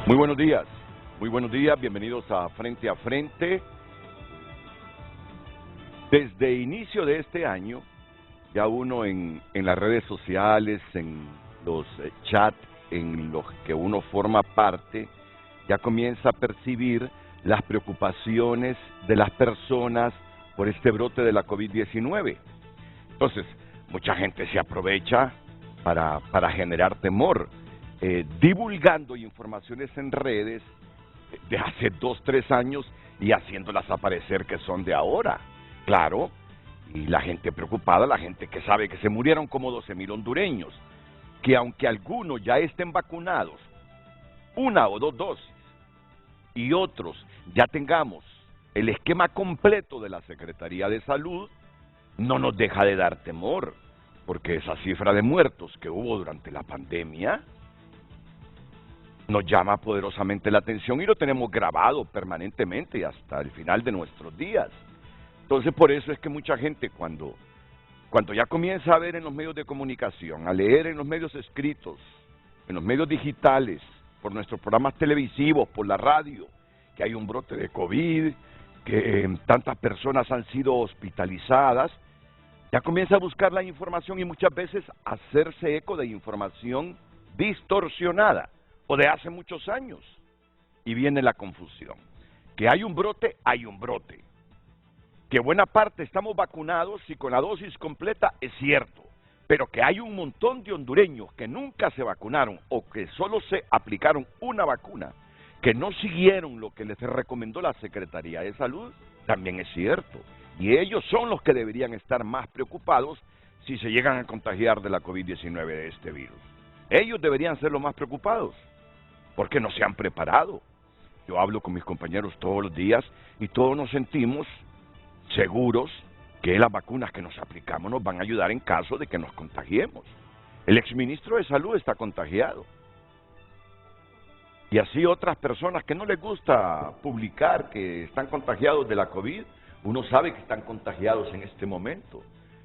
Muy buenos días, bienvenidos a Frente a Frente. Desde inicio de este año, ya uno en las redes sociales, en los chats en los que uno forma parte, ya comienza a percibir las preocupaciones de las personas por este brote de la COVID-19. Entonces, mucha gente se aprovecha para generar temor, divulgando informaciones en redes de hace 2, 3 años y haciéndolas aparecer que son de ahora. Claro, y la gente preocupada, la gente que sabe que se murieron como 12,000 hondureños, que aunque algunos ya estén vacunados, 1 o 2 dosis, y otros ya tengamos el esquema completo de la Secretaría de Salud, no nos deja de dar temor, porque esa cifra de muertos que hubo durante la pandemia nos llama poderosamente la atención y lo tenemos grabado permanentemente hasta el final de nuestros días. Entonces, por eso es que mucha gente cuando ya comienza a ver en los medios de comunicación, a leer en los medios escritos, en los medios digitales, por nuestros programas televisivos, por la radio, que hay un brote de COVID, que tantas personas han sido hospitalizadas, ya comienza a buscar la información y muchas veces hacerse eco de información distorsionada o de hace muchos años. Y viene la confusión. Que hay un brote, hay un brote. Que buena parte estamos vacunados y con la dosis completa es cierto, pero que hay un montón de hondureños que nunca se vacunaron o que solo se aplicaron una vacuna, que no siguieron lo que les recomendó la Secretaría de Salud, también es cierto. Y ellos son los que deberían estar más preocupados si se llegan a contagiar de la COVID-19, de este virus. Ellos deberían ser los más preocupados, porque no se han preparado. Yo hablo con mis compañeros todos los días y todos nos sentimos seguros que las vacunas que nos aplicamos nos van a ayudar en caso de que nos contagiemos. El exministro de Salud está contagiado. Y así otras personas que no les gusta publicar que están contagiados de la COVID, uno sabe que están contagiados en este momento.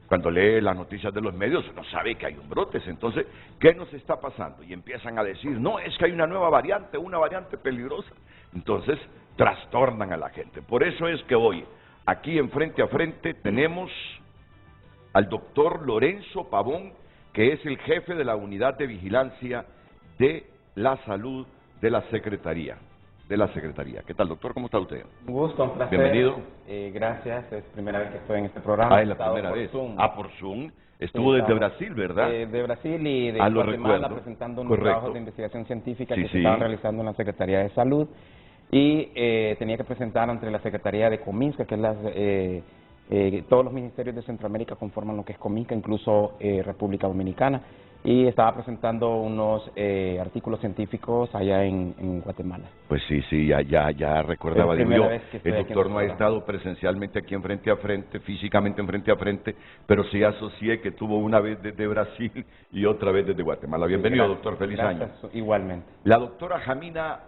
Cuando lee las noticias de los medios, uno sabe que hay un brote. Entonces, ¿qué nos está pasando? Y empiezan a decir, no, es que hay una nueva variante, una variante peligrosa. Entonces, trastornan a la gente. Por eso es que hoy, aquí en Frente a Frente, tenemos al doctor Lorenzo Pavón, que es el jefe de la Unidad de Vigilancia de la Salud de la Secretaría. ¿Qué tal, doctor? ¿Cómo está usted? Un gusto, un placer. Bienvenido. Gracias, es primera vez que estoy en este programa. Ah, es la primera vez. Por Zoom. Estuvo desde Brasil, ¿verdad? De Brasil y de lo Guatemala, recuerdo. Presentando unos trabajos de investigación científica que se estaban realizando en la Secretaría de Salud. Y tenía que presentar ante la Secretaría de Cominska, que es todos los ministerios de Centroamérica conforman lo que es Cominska, incluso República Dominicana. Y estaba presentando unos artículos científicos allá en Guatemala. Pues sí, ya recordaba. Digo yo, el doctor no ha estado presencialmente aquí en Frente a Frente, físicamente en Frente a Frente, pero sí asocié que tuvo una vez desde Brasil y otra vez desde Guatemala. Bienvenido, sí, doctor, feliz año. Igualmente. La doctora Jamina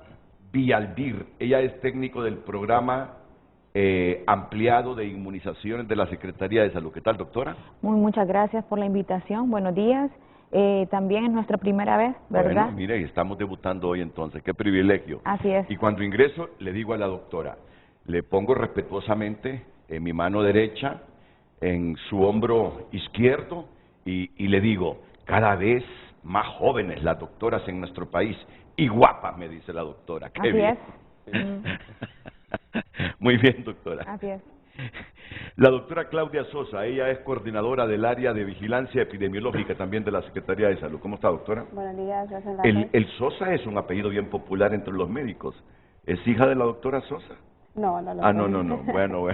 Villalbir, ella es técnico del programa ampliado de inmunizaciones de la Secretaría de Salud. ¿Qué tal, doctora? Muchas gracias por la invitación, buenos días. También es nuestra primera vez, ¿verdad? Bueno, mire, estamos debutando hoy entonces, qué privilegio. Así es. Y cuando ingreso, le digo a la doctora, le pongo respetuosamente en mi mano derecha, en su hombro izquierdo, y le digo, cada vez más jóvenes las doctoras en nuestro país, y guapas, me dice la doctora. ¡Qué Así bien! Es. Muy bien, doctora. Así es. La doctora Claudia Sosa, ella es coordinadora del área de vigilancia epidemiológica también de la Secretaría de Salud. ¿Cómo está, doctora? Buenos días, gracias. El Sosa es un apellido bien popular entre los médicos. ¿Es hija de la doctora Sosa? No, no lo soy. Ah, no. Bueno.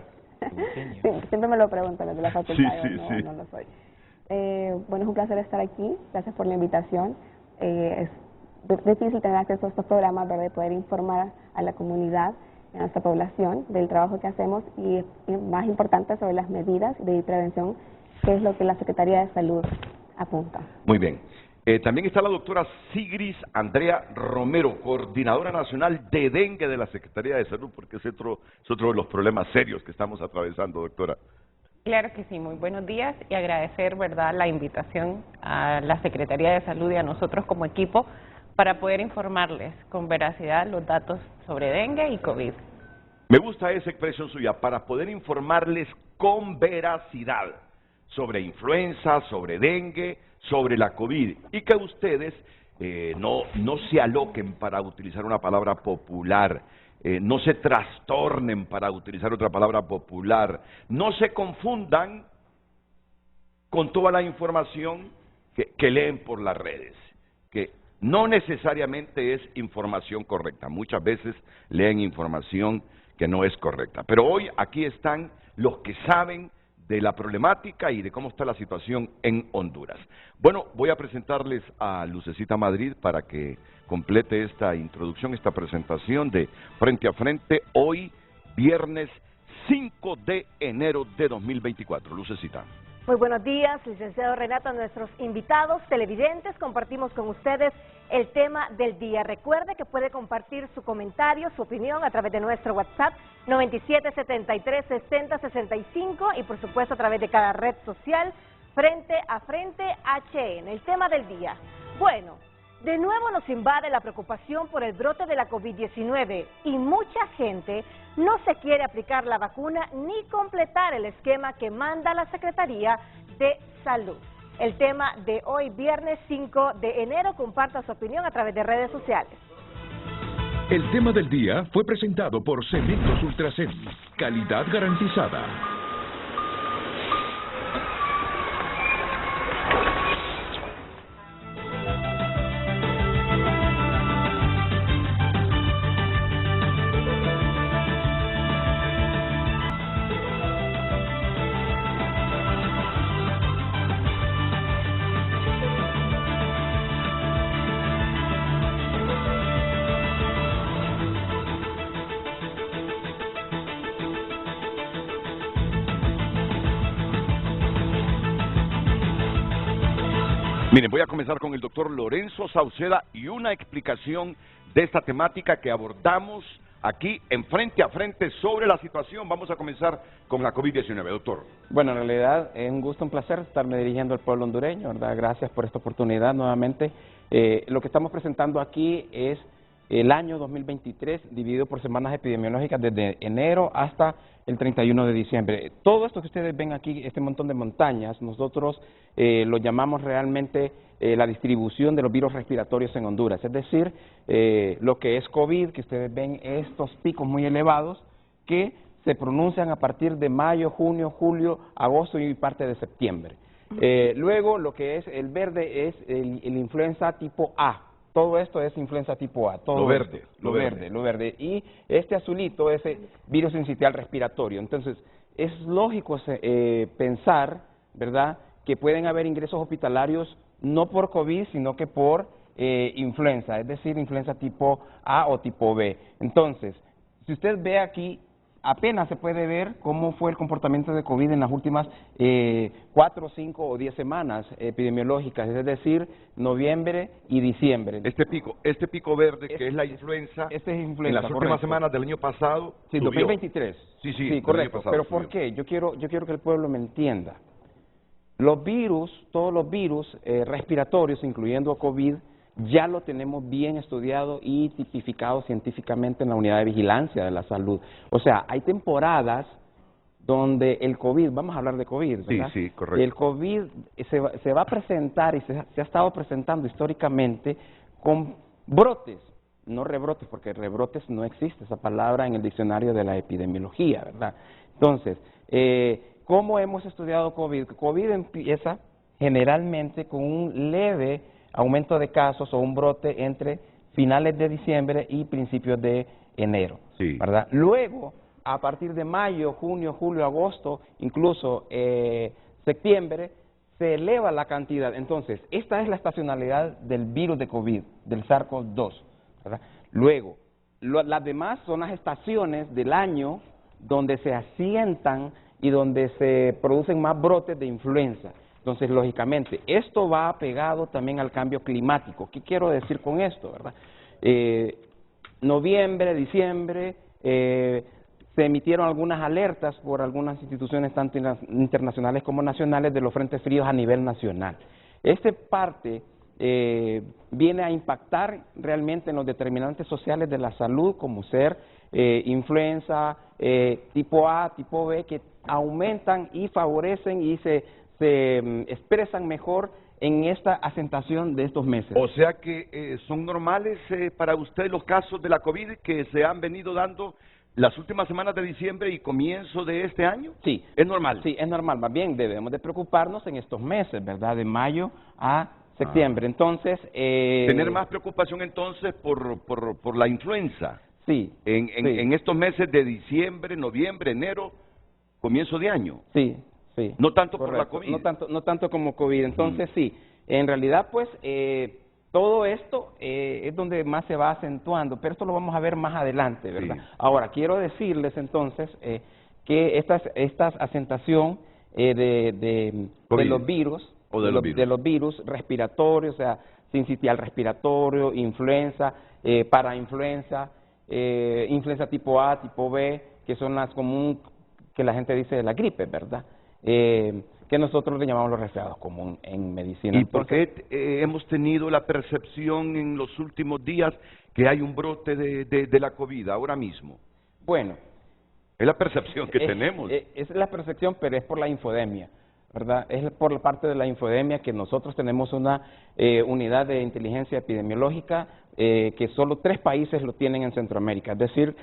Sí, siempre me lo preguntan desde la facultad. Sí. No lo soy. Bueno, es un placer estar aquí. Gracias por la invitación. Es difícil tener acceso a estos programas, ¿verdad? Poder informar a la comunidad, a nuestra población, del trabajo que hacemos y más importante sobre las medidas de prevención, que es lo que la Secretaría de Salud apunta. Muy bien. También está la doctora Sigris Andrea Romero, coordinadora nacional de dengue de la Secretaría de Salud, porque es otro de los problemas serios que estamos atravesando, doctora. Claro que sí, muy buenos días y agradecer, ¿verdad?, la invitación a la Secretaría de Salud y a nosotros como equipo para poder informarles con veracidad los datos sobre dengue y COVID. Me gusta esa expresión suya, para poder informarles con veracidad sobre influenza, sobre dengue, sobre la COVID, y que ustedes no se aloquen para utilizar una palabra popular, no se trastornen para utilizar otra palabra popular, no se confundan con toda la información que leen por las redes, que no necesariamente es información correcta. Muchas veces leen información que no es correcta. Pero hoy aquí están los que saben de la problemática y de cómo está la situación en Honduras. Bueno, voy a presentarles a Lucecita Madrid para que complete esta introducción, esta presentación de Frente a Frente, hoy viernes 5 de enero de 2024. Lucecita. Muy buenos días, licenciado Renato, a nuestros invitados televidentes. Compartimos con ustedes el tema del día. Recuerde que puede compartir su comentario, su opinión a través de nuestro WhatsApp 9773-6065 y por supuesto a través de cada red social Frente a Frente HN. El tema del día. Bueno, de nuevo nos invade la preocupación por el brote de la COVID-19 y mucha gente no se quiere aplicar la vacuna ni completar el esquema que manda la Secretaría de Salud. El tema de hoy, viernes 5 de enero, comparta su opinión a través de redes sociales. El tema del día fue presentado por Cementos Ultracem, calidad garantizada. Miren, voy a comenzar con el doctor Lorenzo Sauceda y una explicación de esta temática que abordamos aquí en Frente a Frente sobre la situación. Vamos a comenzar con la COVID-19, doctor. Bueno, en realidad es un gusto, un placer estarme dirigiendo al pueblo hondureño, ¿verdad? Gracias por esta oportunidad nuevamente. Lo que estamos presentando aquí es el año 2023 dividido por semanas epidemiológicas desde enero hasta el 31 de diciembre. Todo esto que ustedes ven aquí, este montón de montañas, nosotros lo llamamos realmente la distribución de los virus respiratorios en Honduras. Es decir, lo que es COVID, que ustedes ven estos picos muy elevados que se pronuncian a partir de mayo, junio, julio, agosto y parte de septiembre. Luego, lo que es el verde es el influenza tipo A. Todo esto es influenza tipo A. Todo lo verde. Y este azulito es el virus sincitial respiratorio. Entonces, es lógico pensar, ¿verdad?, que pueden haber ingresos hospitalarios no por COVID, sino que por influenza, es decir, influenza tipo A o tipo B. Entonces, si usted ve aquí, apenas se puede ver cómo fue el comportamiento de COVID en las últimas 4, 5 o 10 semanas epidemiológicas, es decir, noviembre y diciembre. Este pico verde, que es la influenza, en las últimas semanas del año pasado, sí, subió. 2023. Sí, correcto. Pero subió. ¿por qué? Yo quiero que el pueblo me entienda. Los virus, todos los virus respiratorios, incluyendo COVID, ya lo tenemos bien estudiado y tipificado científicamente en la unidad de vigilancia de la salud. O sea, hay temporadas donde el COVID, vamos a hablar de COVID, ¿verdad? Sí, correcto. El COVID se va a presentar y se ha estado presentando históricamente con brotes, no rebrotes, porque rebrotes no existe esa palabra en el diccionario de la epidemiología, ¿verdad? Entonces, ¿cómo hemos estudiado COVID? COVID empieza generalmente con un leve aumento de casos o un brote entre finales de diciembre y principios de enero, ¿verdad? Luego, a partir de mayo, junio, julio, agosto, incluso septiembre, se eleva la cantidad. Entonces, esta es la estacionalidad del virus de COVID, del SARS-CoV-2, ¿verdad? Luego, las demás son las estaciones del año donde se asientan y donde se producen más brotes de influenza. Entonces, lógicamente, esto va pegado también al cambio climático. ¿Qué quiero decir con esto, verdad? Noviembre, diciembre, se emitieron algunas alertas por algunas instituciones tanto internacionales como nacionales de los frentes fríos a nivel nacional. Esta parte viene a impactar realmente en los determinantes sociales de la salud, como ser influenza, tipo A, tipo B, que aumentan y favorecen y se expresan mejor en esta asentación de estos meses. O sea que son normales para usted los casos de la COVID que se han venido dando las últimas semanas de diciembre y comienzo de este año. Sí. ¿Es normal? Sí, es normal. Más bien debemos de preocuparnos en estos meses, ¿verdad? De mayo a septiembre. Entonces... tener más preocupación entonces por la influenza. Sí. En estos meses de diciembre, noviembre, enero, comienzo de año. Sí. Sí, no tanto correcto. Por la COVID. No tanto como COVID. Entonces, sí, en realidad, pues, todo esto es donde más se va acentuando, pero esto lo vamos a ver más adelante, ¿verdad? Sí. Ahora, quiero decirles entonces que esta asentación de los virus, de los virus respiratorios, o sea, sincitial respiratorio, influenza, parainfluenza, influenza tipo A, tipo B, que son las comunes que la gente dice de la gripe, ¿verdad? Que nosotros le llamamos los resfriados común en medicina. ¿Y por qué hemos tenido la percepción en los últimos días que hay un brote de la COVID ahora mismo? Bueno. Es la percepción que tenemos. Es la percepción, pero es por la infodemia, ¿verdad? Es por la parte de la infodemia que nosotros tenemos una unidad de inteligencia epidemiológica que solo 3 países lo tienen en Centroamérica, es decir,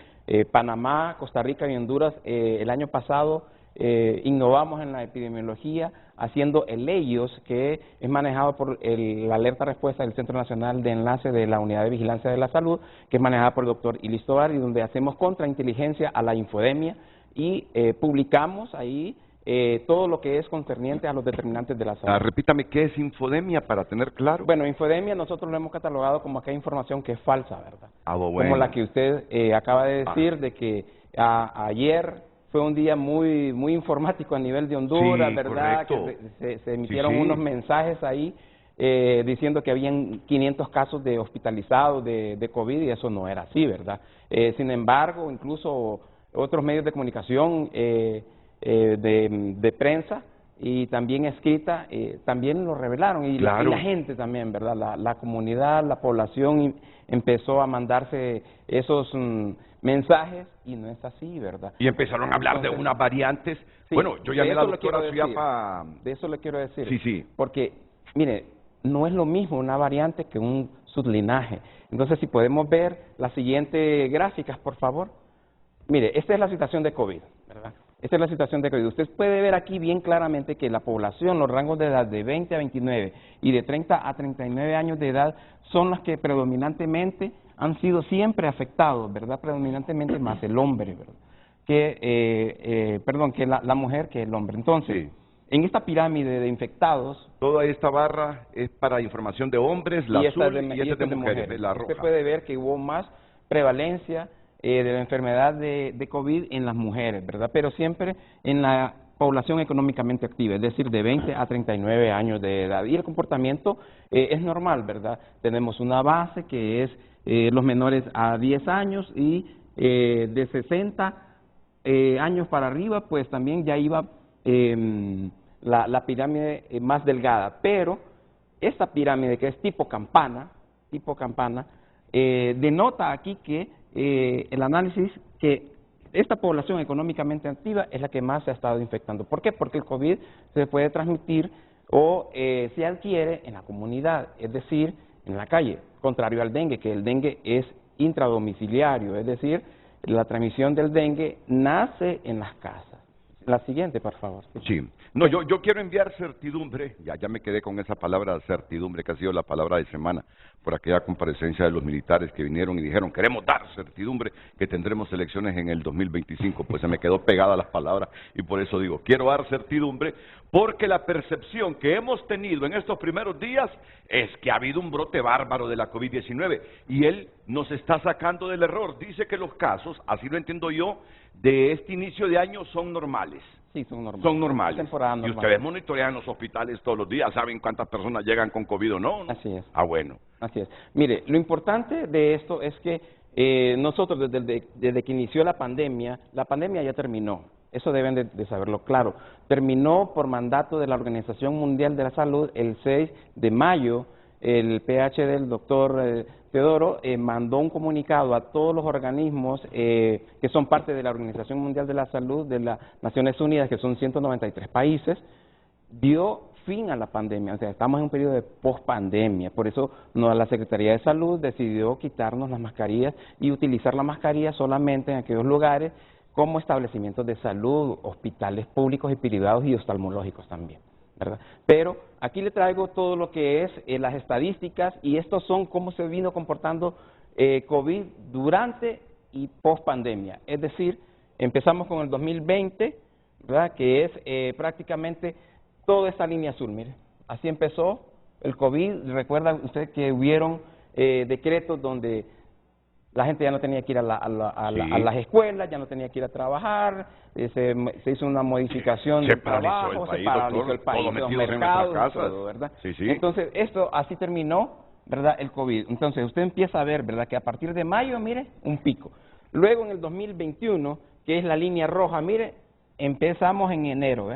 Panamá, Costa Rica y Honduras. El año pasado innovamos en la epidemiología haciendo el EIOS, que es manejado por la alerta respuesta del Centro Nacional de Enlace de la Unidad de Vigilancia de la Salud, que es manejada por el doctor Ilis Tovar, y donde hacemos contrainteligencia a la infodemia y publicamos ahí todo lo que es concerniente a los determinantes de la salud. Repítame, ¿qué es infodemia para tener claro? Bueno, infodemia nosotros lo hemos catalogado como aquella información que es falsa, ¿verdad? Bueno. Como la que usted acaba de decir, de que ayer fue un día muy informático a nivel de Honduras, sí, ¿verdad? Correcto. Que se emitieron unos mensajes ahí diciendo que habían 500 casos de hospitalizados de COVID, y eso no era así, ¿verdad? Sin embargo, incluso otros medios de comunicación de prensa y también escrita también lo revelaron, y, claro. Y la gente también, ¿verdad? La comunidad, la población empezó a mandarse esos mensajes, y no es así, ¿verdad? Y empezaron a hablar de unas variantes. Sí, bueno, yo llamé a la doctora Suyapa. De eso le quiero decir. Sí. Porque, mire, no es lo mismo una variante que un sublinaje. Entonces, si podemos ver las siguientes gráficas, por favor. Mire, esta es la situación de COVID, ¿verdad? Esta es la situación de COVID. Usted puede ver aquí bien claramente que la población, los rangos de edad de 20 a 29 y de 30 a 39 años de edad son las que predominantemente han sido siempre afectados, ¿verdad? Predominantemente más el hombre, ¿verdad? Que la mujer que el hombre. Entonces, en esta pirámide de infectados... Toda esta barra es para información de hombres, la azul y esta de mujeres, la roja. Usted puede ver que hubo más prevalencia de la enfermedad de COVID en las mujeres, ¿verdad? Pero siempre en la población económicamente activa, es decir, de 20 a 39 años de edad. Y el comportamiento es normal, ¿verdad? Tenemos una base que es los menores a 10 años y de 60 años para arriba, pues también ya iba la pirámide más delgada. Pero esta pirámide, que es tipo campana, denota aquí que el análisis que esta población económicamente activa es la que más se ha estado infectando. ¿Por qué? Porque el COVID se puede transmitir o se adquiere en la comunidad, es decir, en la calle, contrario al dengue, que el dengue es intradomiciliario, es decir, la transmisión del dengue nace en las casas. La siguiente, por favor. Sí. No, yo quiero enviar certidumbre, ya me quedé con esa palabra certidumbre, que ha sido la palabra de semana, por aquella comparecencia de los militares que vinieron y dijeron, queremos dar certidumbre que tendremos elecciones en el 2025, pues se me quedó pegada las palabras, y por eso digo, quiero dar certidumbre, porque la percepción que hemos tenido en estos primeros días es que ha habido un brote bárbaro de la COVID-19, y él nos está sacando del error. Dice que los casos, así lo entiendo yo, de este inicio de año son normales. Sí, son normales. Son normales. Temporada normal. Y ustedes monitorean los hospitales todos los días, saben cuántas personas llegan con COVID o no. Así es. Bueno. Así es. Mire, lo importante de esto es que nosotros desde que inició la pandemia ya terminó. Eso deben de saberlo claro. Terminó por mandato de la Organización Mundial de la Salud el 6 de mayo el PhD del doctor Teodoro mandó un comunicado a todos los organismos que son parte de la Organización Mundial de la Salud de las Naciones Unidas, que son 193 países, dio fin a la pandemia, o sea, estamos en un periodo de pospandemia, por eso la Secretaría de Salud decidió quitarnos las mascarillas y utilizar la mascarilla solamente en aquellos lugares como establecimientos de salud, hospitales públicos y privados y oftalmológicos también, ¿verdad? Pero aquí le traigo todo lo que es las estadísticas y estos son cómo se vino comportando COVID durante y pospandemia, es decir, empezamos con el 2020, ¿verdad? Que es prácticamente toda esta línea azul, mire, así empezó el COVID. Recuerda usted que hubieron decretos donde la gente ya no tenía que ir a las escuelas, ya no tenía que ir a trabajar, se hizo una modificación del trabajo, se paralizó el país, los mercados, todo, ¿verdad? Sí. Entonces, esto así terminó, ¿verdad?, el COVID. Entonces, usted empieza a ver, ¿verdad?, que a partir de mayo, mire, un pico. Luego, en el 2021, que es la línea roja, mire, empezamos en enero,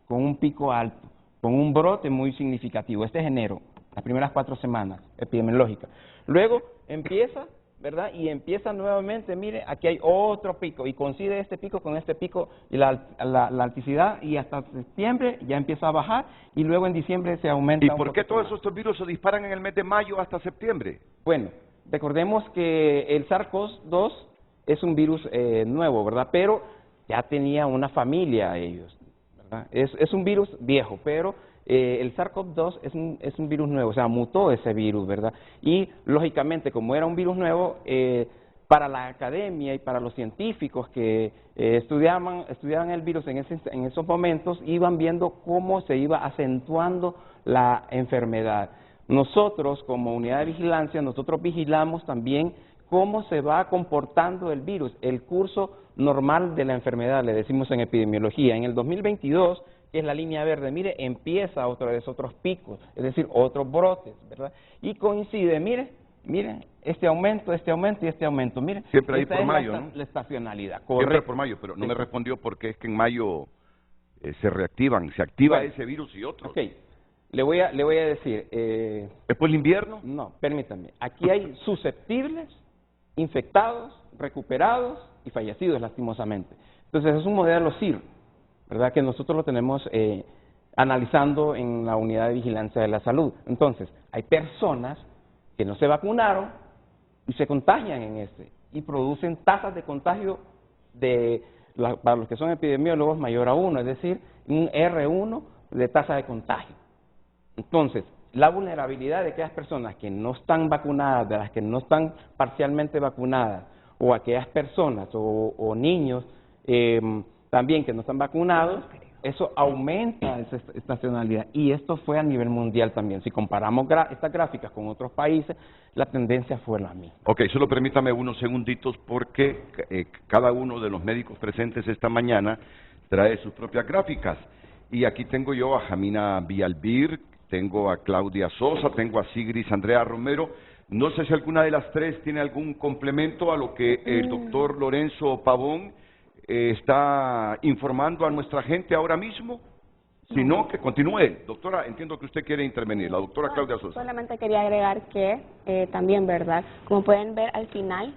con un pico alto, con un brote muy significativo. Este es enero, las primeras 4 semanas epidemiológicas. Luego empieza, ¿verdad? Y empieza nuevamente, mire, aquí hay otro pico, y coincide este pico con este pico, y la alticidad, y hasta septiembre ya empieza a bajar, y luego en diciembre se aumenta. ¿Y por qué todos estos virus se disparan en el mes de mayo hasta septiembre? Bueno, recordemos que el SARS-CoV-2 es un virus nuevo, ¿verdad? Pero ya tenía una familia ellos. Es un virus viejo, pero el SARS-CoV-2 es un virus nuevo, o sea, mutó ese virus, ¿verdad? Y, lógicamente, como era un virus nuevo, para la academia y para los científicos que estudiaban el virus en esos momentos, iban viendo cómo se iba acentuando la enfermedad. Nosotros, como unidad de vigilancia, nosotros vigilamos también cómo se va comportando el virus, el curso normal de la enfermedad, le decimos en epidemiología. En el 2022, que es la línea verde, mire, empieza otra vez otros picos, es decir, otros brotes, ¿verdad? Y coincide, mire, este aumento y este aumento, mire. Siempre ahí por mayo, ¿no? La estacionalidad, correcto. Siempre por mayo, pero no me respondió porque es que en mayo se activa ese virus y otros. Ok, le voy a decir. ¿Después el invierno? No, permítame, aquí hay susceptibles, infectados, recuperados y fallecidos, lastimosamente. Entonces, es un modelo CIR, ¿verdad?, que nosotros lo tenemos analizando en la unidad de vigilancia de la salud. Entonces, hay personas que no se vacunaron y se contagian y producen tasas de contagio para los que son epidemiólogos mayor a 1, es decir, un R1 de tasa de contagio. Entonces, la vulnerabilidad de aquellas personas que no están vacunadas, de las que no están parcialmente vacunadas, o aquellas personas o niños también que no están vacunados, eso aumenta esa estacionalidad. Y esto fue a nivel mundial también. Si comparamos estas gráficas con otros países, la tendencia fue la misma. Ok, solo permítame unos segunditos porque cada uno de los médicos presentes esta mañana trae sus propias gráficas. Y aquí tengo yo a Jamina Villalbir, tengo a Claudia Sosa, tengo a Sigris Andrea Romero. No sé si alguna de las tres tiene algún complemento a lo que el doctor Lorenzo Pavón está informando a nuestra gente ahora mismo. Si no, que continúe. Doctora, entiendo que usted quiere intervenir. La doctora Claudia Sosa. Solamente quería agregar que también, ¿verdad? Como pueden ver al final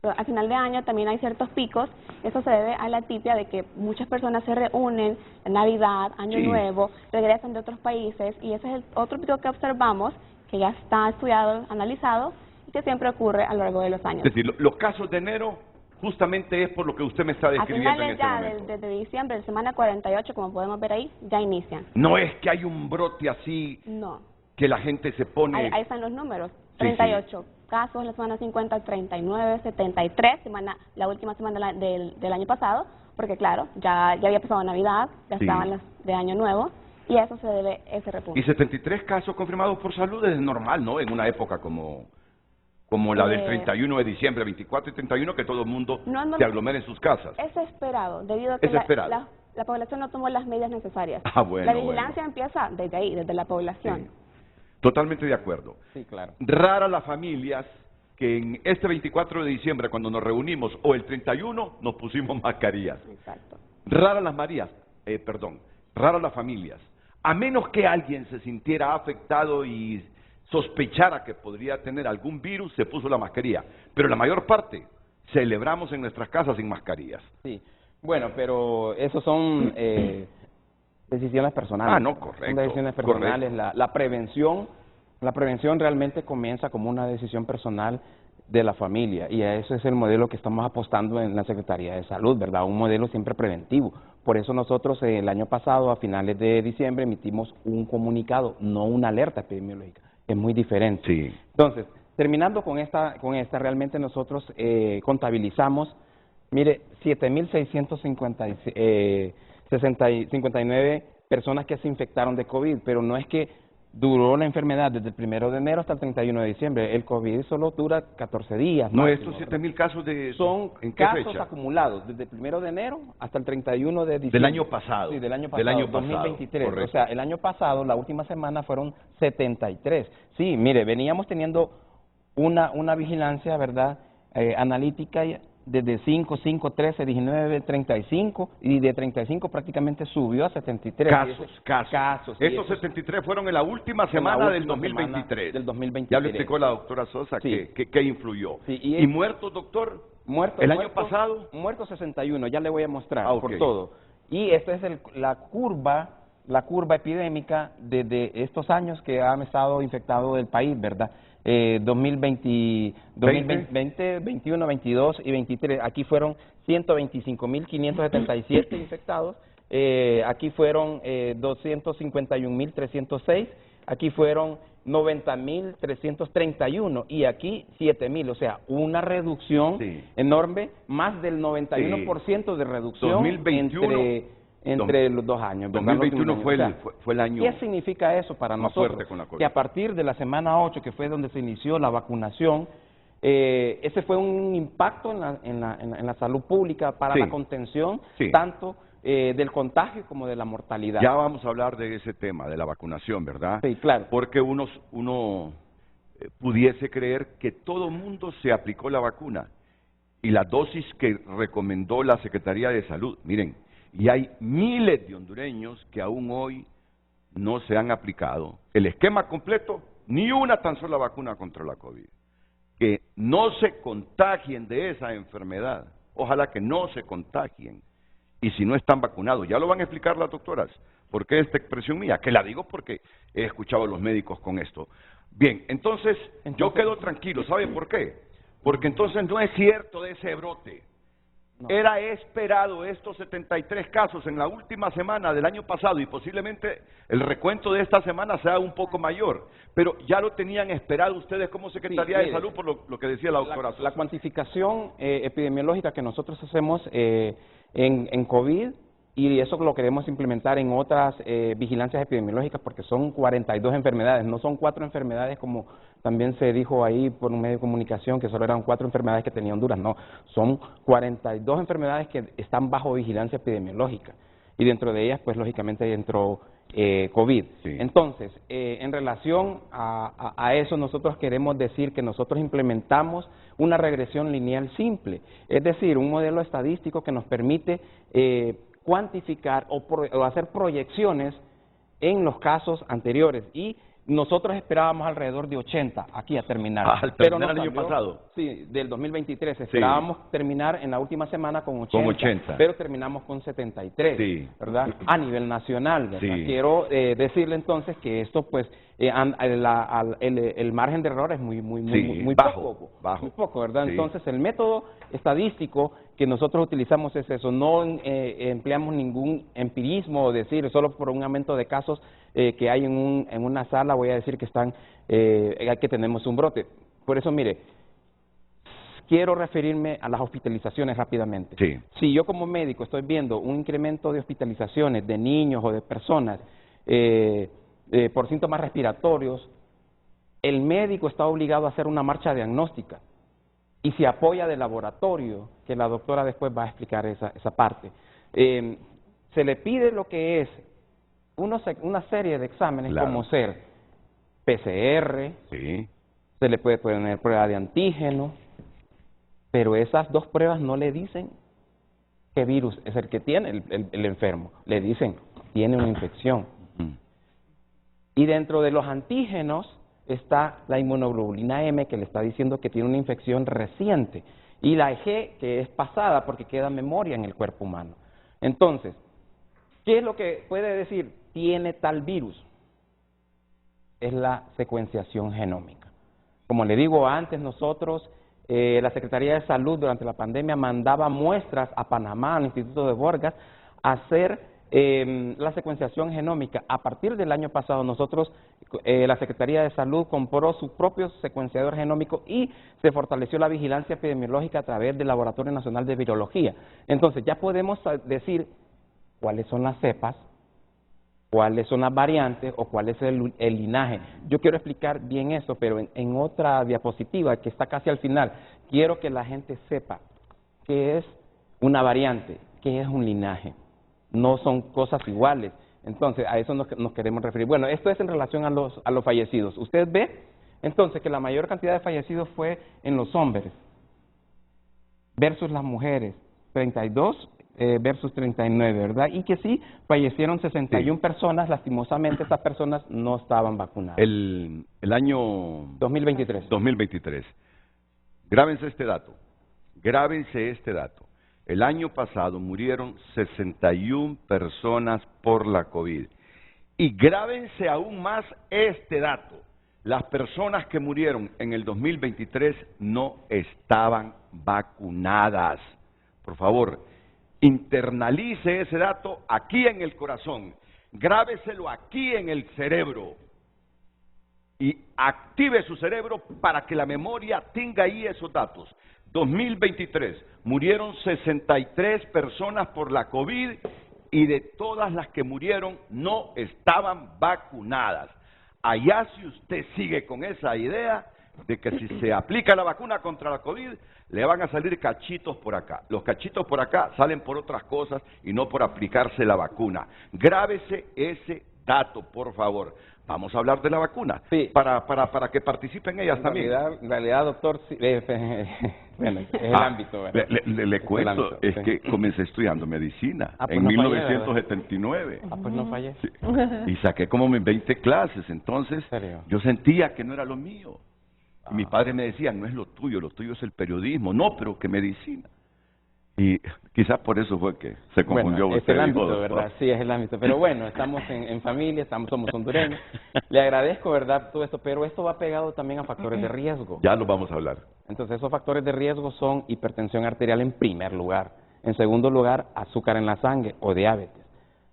de año también hay ciertos picos. Eso se debe a la tipia de que muchas personas se reúnen en Navidad, Año Nuevo, regresan de otros países, y ese es el otro pico que observamos, que ya está estudiado, analizado, y que siempre ocurre a lo largo de los años. Es decir, los casos de enero justamente es por lo que usted me está describiendo a finales en este momento. Desde diciembre, de semana 48, como podemos ver ahí, ya inician. No es que hay un brote así, no, que la gente se pone... Ahí están los números, 38 casos la semana 50, 39, 73, la última semana del año pasado, porque claro, ya había pasado Navidad, ya estaban las de Año Nuevo, y a eso se debe ese repunte. Y 73 casos confirmados por salud es normal, ¿no? En una época como la del 31 de diciembre, 24 y 31, que todo el mundo se aglomera en sus casas. Es esperado, debido a que la población no tomó las medidas necesarias. La vigilancia empieza desde ahí, desde la población. Sí. Totalmente de acuerdo. Sí, claro. Raras las familias que en este 24 de diciembre, cuando nos reunimos, o el 31, nos pusimos mascarillas. Exacto. Raras las familias. A menos que alguien se sintiera afectado y sospechara que podría tener algún virus, se puso la mascarilla. Pero la mayor parte celebramos en nuestras casas sin mascarillas. Sí, bueno, pero esos son decisiones personales. Ah, no, correcto. Son decisiones personales. La prevención realmente comienza como una decisión personal de la familia, y a ese es el modelo que estamos apostando en la Secretaría de Salud, ¿verdad? Un modelo siempre preventivo. Por eso nosotros el año pasado, a finales de diciembre, emitimos un comunicado, no una alerta epidemiológica. Es muy diferente. Sí. Entonces, terminando con esta realmente nosotros contabilizamos, mire, 7.659 personas que se infectaron de COVID, pero no es que duró la enfermedad desde el 1 de enero hasta el 31 de diciembre. El COVID solo dura 14 días. No, máximo, estos 7.000 casos son ¿en qué casos fecha? acumulados desde el 1 de enero hasta el 31 de diciembre. Del año pasado. Sí, del año pasado, 2023. Correcto. O sea, el año pasado, la última semana fueron 73. Sí, mire, veníamos teniendo una vigilancia, ¿verdad?, analítica desde 5, 13, 19, 35, y de 35 prácticamente subió a 73. Casos. Estos 73 fueron en la última semana del 2023. Del 2023. Ya lo explicó la doctora Sosa, sí, que influyó. Sí, ¿Y muertos, doctor? ¿El año pasado? Muertos 61, ya le voy a mostrar Okay. por todo. Y esta es la curva epidémica de estos años que han estado infectados del país, ¿verdad? 2020, 21, 22 y 23. Aquí fueron 125.577 infectados. Aquí fueron 251.306. Aquí fueron 90.331 y aquí 7.000. O sea, una reducción enorme, más del 91% de reducción 2021, entre los 2 años. 2021 fue el año. ¿Qué significa eso para nosotros? Fuerte con la COVID. Que a partir de la semana 8, que fue donde se inició la vacunación, ese fue un impacto en la salud pública para la contención tanto del contagio como de la mortalidad. Ya vamos a hablar de ese tema, de la vacunación, ¿verdad? Sí, claro. Porque uno pudiese creer que todo mundo se aplicó la vacuna y la dosis que recomendó la Secretaría de Salud. Miren, y hay miles de hondureños que aún hoy no se han aplicado el esquema completo, ni una tan sola vacuna contra la COVID. Que no se contagien de esa enfermedad. Ojalá que no se contagien. Y si no están vacunados, ya lo van a explicar las doctoras. ¿Por qué esta expresión mía? Que la digo porque he escuchado a los médicos con esto. Bien, entonces yo quedo tranquilo. ¿Sabe por qué? Porque entonces no es cierto de ese brote. No. Era esperado estos 73 casos en la última semana del año pasado y posiblemente el recuento de esta semana sea un poco mayor, pero ya lo tenían esperado ustedes como Secretaría de Salud por lo que decía la doctora Sosa. La cuantificación epidemiológica que nosotros hacemos en COVID, y eso lo queremos implementar en otras vigilancias epidemiológicas porque son 42 enfermedades, no son 4 enfermedades como también se dijo ahí por un medio de comunicación que solo eran 4 enfermedades que tenía Honduras, no, son 42 enfermedades que están bajo vigilancia epidemiológica y dentro de ellas pues lógicamente entró COVID. Sí. Entonces, en relación a eso nosotros queremos decir que nosotros implementamos una regresión lineal simple, es decir, un modelo estadístico que nos permite cuantificar o hacer proyecciones en los casos anteriores y nosotros esperábamos alrededor de 80 aquí a terminar. Pero no el año pasado. Sí, del 2023. Esperábamos terminar en la última semana con 80, pero terminamos con 73, ¿verdad? A nivel nacional, ¿verdad? Quiero decirle entonces que esto, pues, el margen de error es muy bajo, ¿verdad? Entonces, el método estadístico que nosotros utilizamos es eso, no empleamos ningún empirismo, decir, solo por un aumento de casos que hay en una sala, voy a decir que que tenemos un brote. Por eso, mire, quiero referirme a las hospitalizaciones rápidamente. Si yo como médico estoy viendo un incremento de hospitalizaciones de niños o de personas por síntomas respiratorios, el médico está obligado a hacer una marcha diagnóstica y se apoya del laboratorio, que la doctora después va a explicar esa parte. Se le pide lo que es una serie de exámenes como ser PCR, se le puede poner prueba de antígeno, pero esas 2 pruebas no le dicen qué virus es el que tiene el enfermo, le dicen tiene una infección. Y dentro de los antígenos está la inmunoglobulina M, que le está diciendo que tiene una infección reciente, y la G, que es pasada porque queda memoria en el cuerpo humano. Entonces, ¿qué es lo que puede decir? Tiene tal virus. Es la secuenciación genómica. Como le digo antes, nosotros, la Secretaría de Salud durante la pandemia mandaba muestras a Panamá, al Instituto de Borgas, a hacer la secuenciación genómica. A partir del año pasado, nosotros, la Secretaría de Salud compró su propio secuenciador genómico y se fortaleció la vigilancia epidemiológica a través del Laboratorio Nacional de Virología. Entonces, ya podemos decir cuáles son las cepas, cuáles son las variantes o cuál es el linaje. Yo quiero explicar bien eso, pero en otra diapositiva que está casi al final, quiero que la gente sepa qué es una variante, qué es un linaje. No son cosas iguales. Entonces, a eso nos queremos referir. Bueno, esto es en relación a los fallecidos. Usted ve, entonces, que la mayor cantidad de fallecidos fue en los hombres versus las mujeres, 32 versus 39, ¿verdad? Y que sí, fallecieron 61 personas, lastimosamente estas personas no estaban vacunadas. El año 2023. 2023. Grábense este dato. Grábense este dato. El año pasado murieron 61 personas por la COVID. Y grábense aún más este dato. Las personas que murieron en el 2023 no estaban vacunadas. Por favor, internalice ese dato aquí en el corazón. Grábeselo aquí en el cerebro. Y active su cerebro para que la memoria tenga ahí esos datos. 2023, murieron 63 personas por la COVID y de todas las que murieron no estaban vacunadas. Allá si usted sigue con esa idea de que si se aplica la vacuna contra la COVID, le van a salir cachitos por acá. Los cachitos por acá salen por otras cosas y no por aplicarse la vacuna. Grábese ese dato, por favor. Vamos a hablar de la vacuna, sí, para que participen ellas también. En realidad, doctor, bueno, es el ámbito, ¿verdad? Le cuento, es que comencé estudiando medicina pues en no 1979. Pues no fallé. Sí, y saqué como 20 clases, entonces yo sentía que no era lo mío. Y mi padre me decía, no es lo tuyo es el periodismo. No, pero que medicina. Y quizás por eso fue que se confundió bueno, usted. Es el ámbito, ¿verdad? Sí, es el ámbito. Pero bueno, estamos en familia, somos hondureños. Le agradezco, ¿verdad?, todo esto, pero esto va pegado también a factores de riesgo. Ya lo vamos a hablar. Entonces, esos factores de riesgo son hipertensión arterial en primer lugar. En segundo lugar, azúcar en la sangre o diabetes.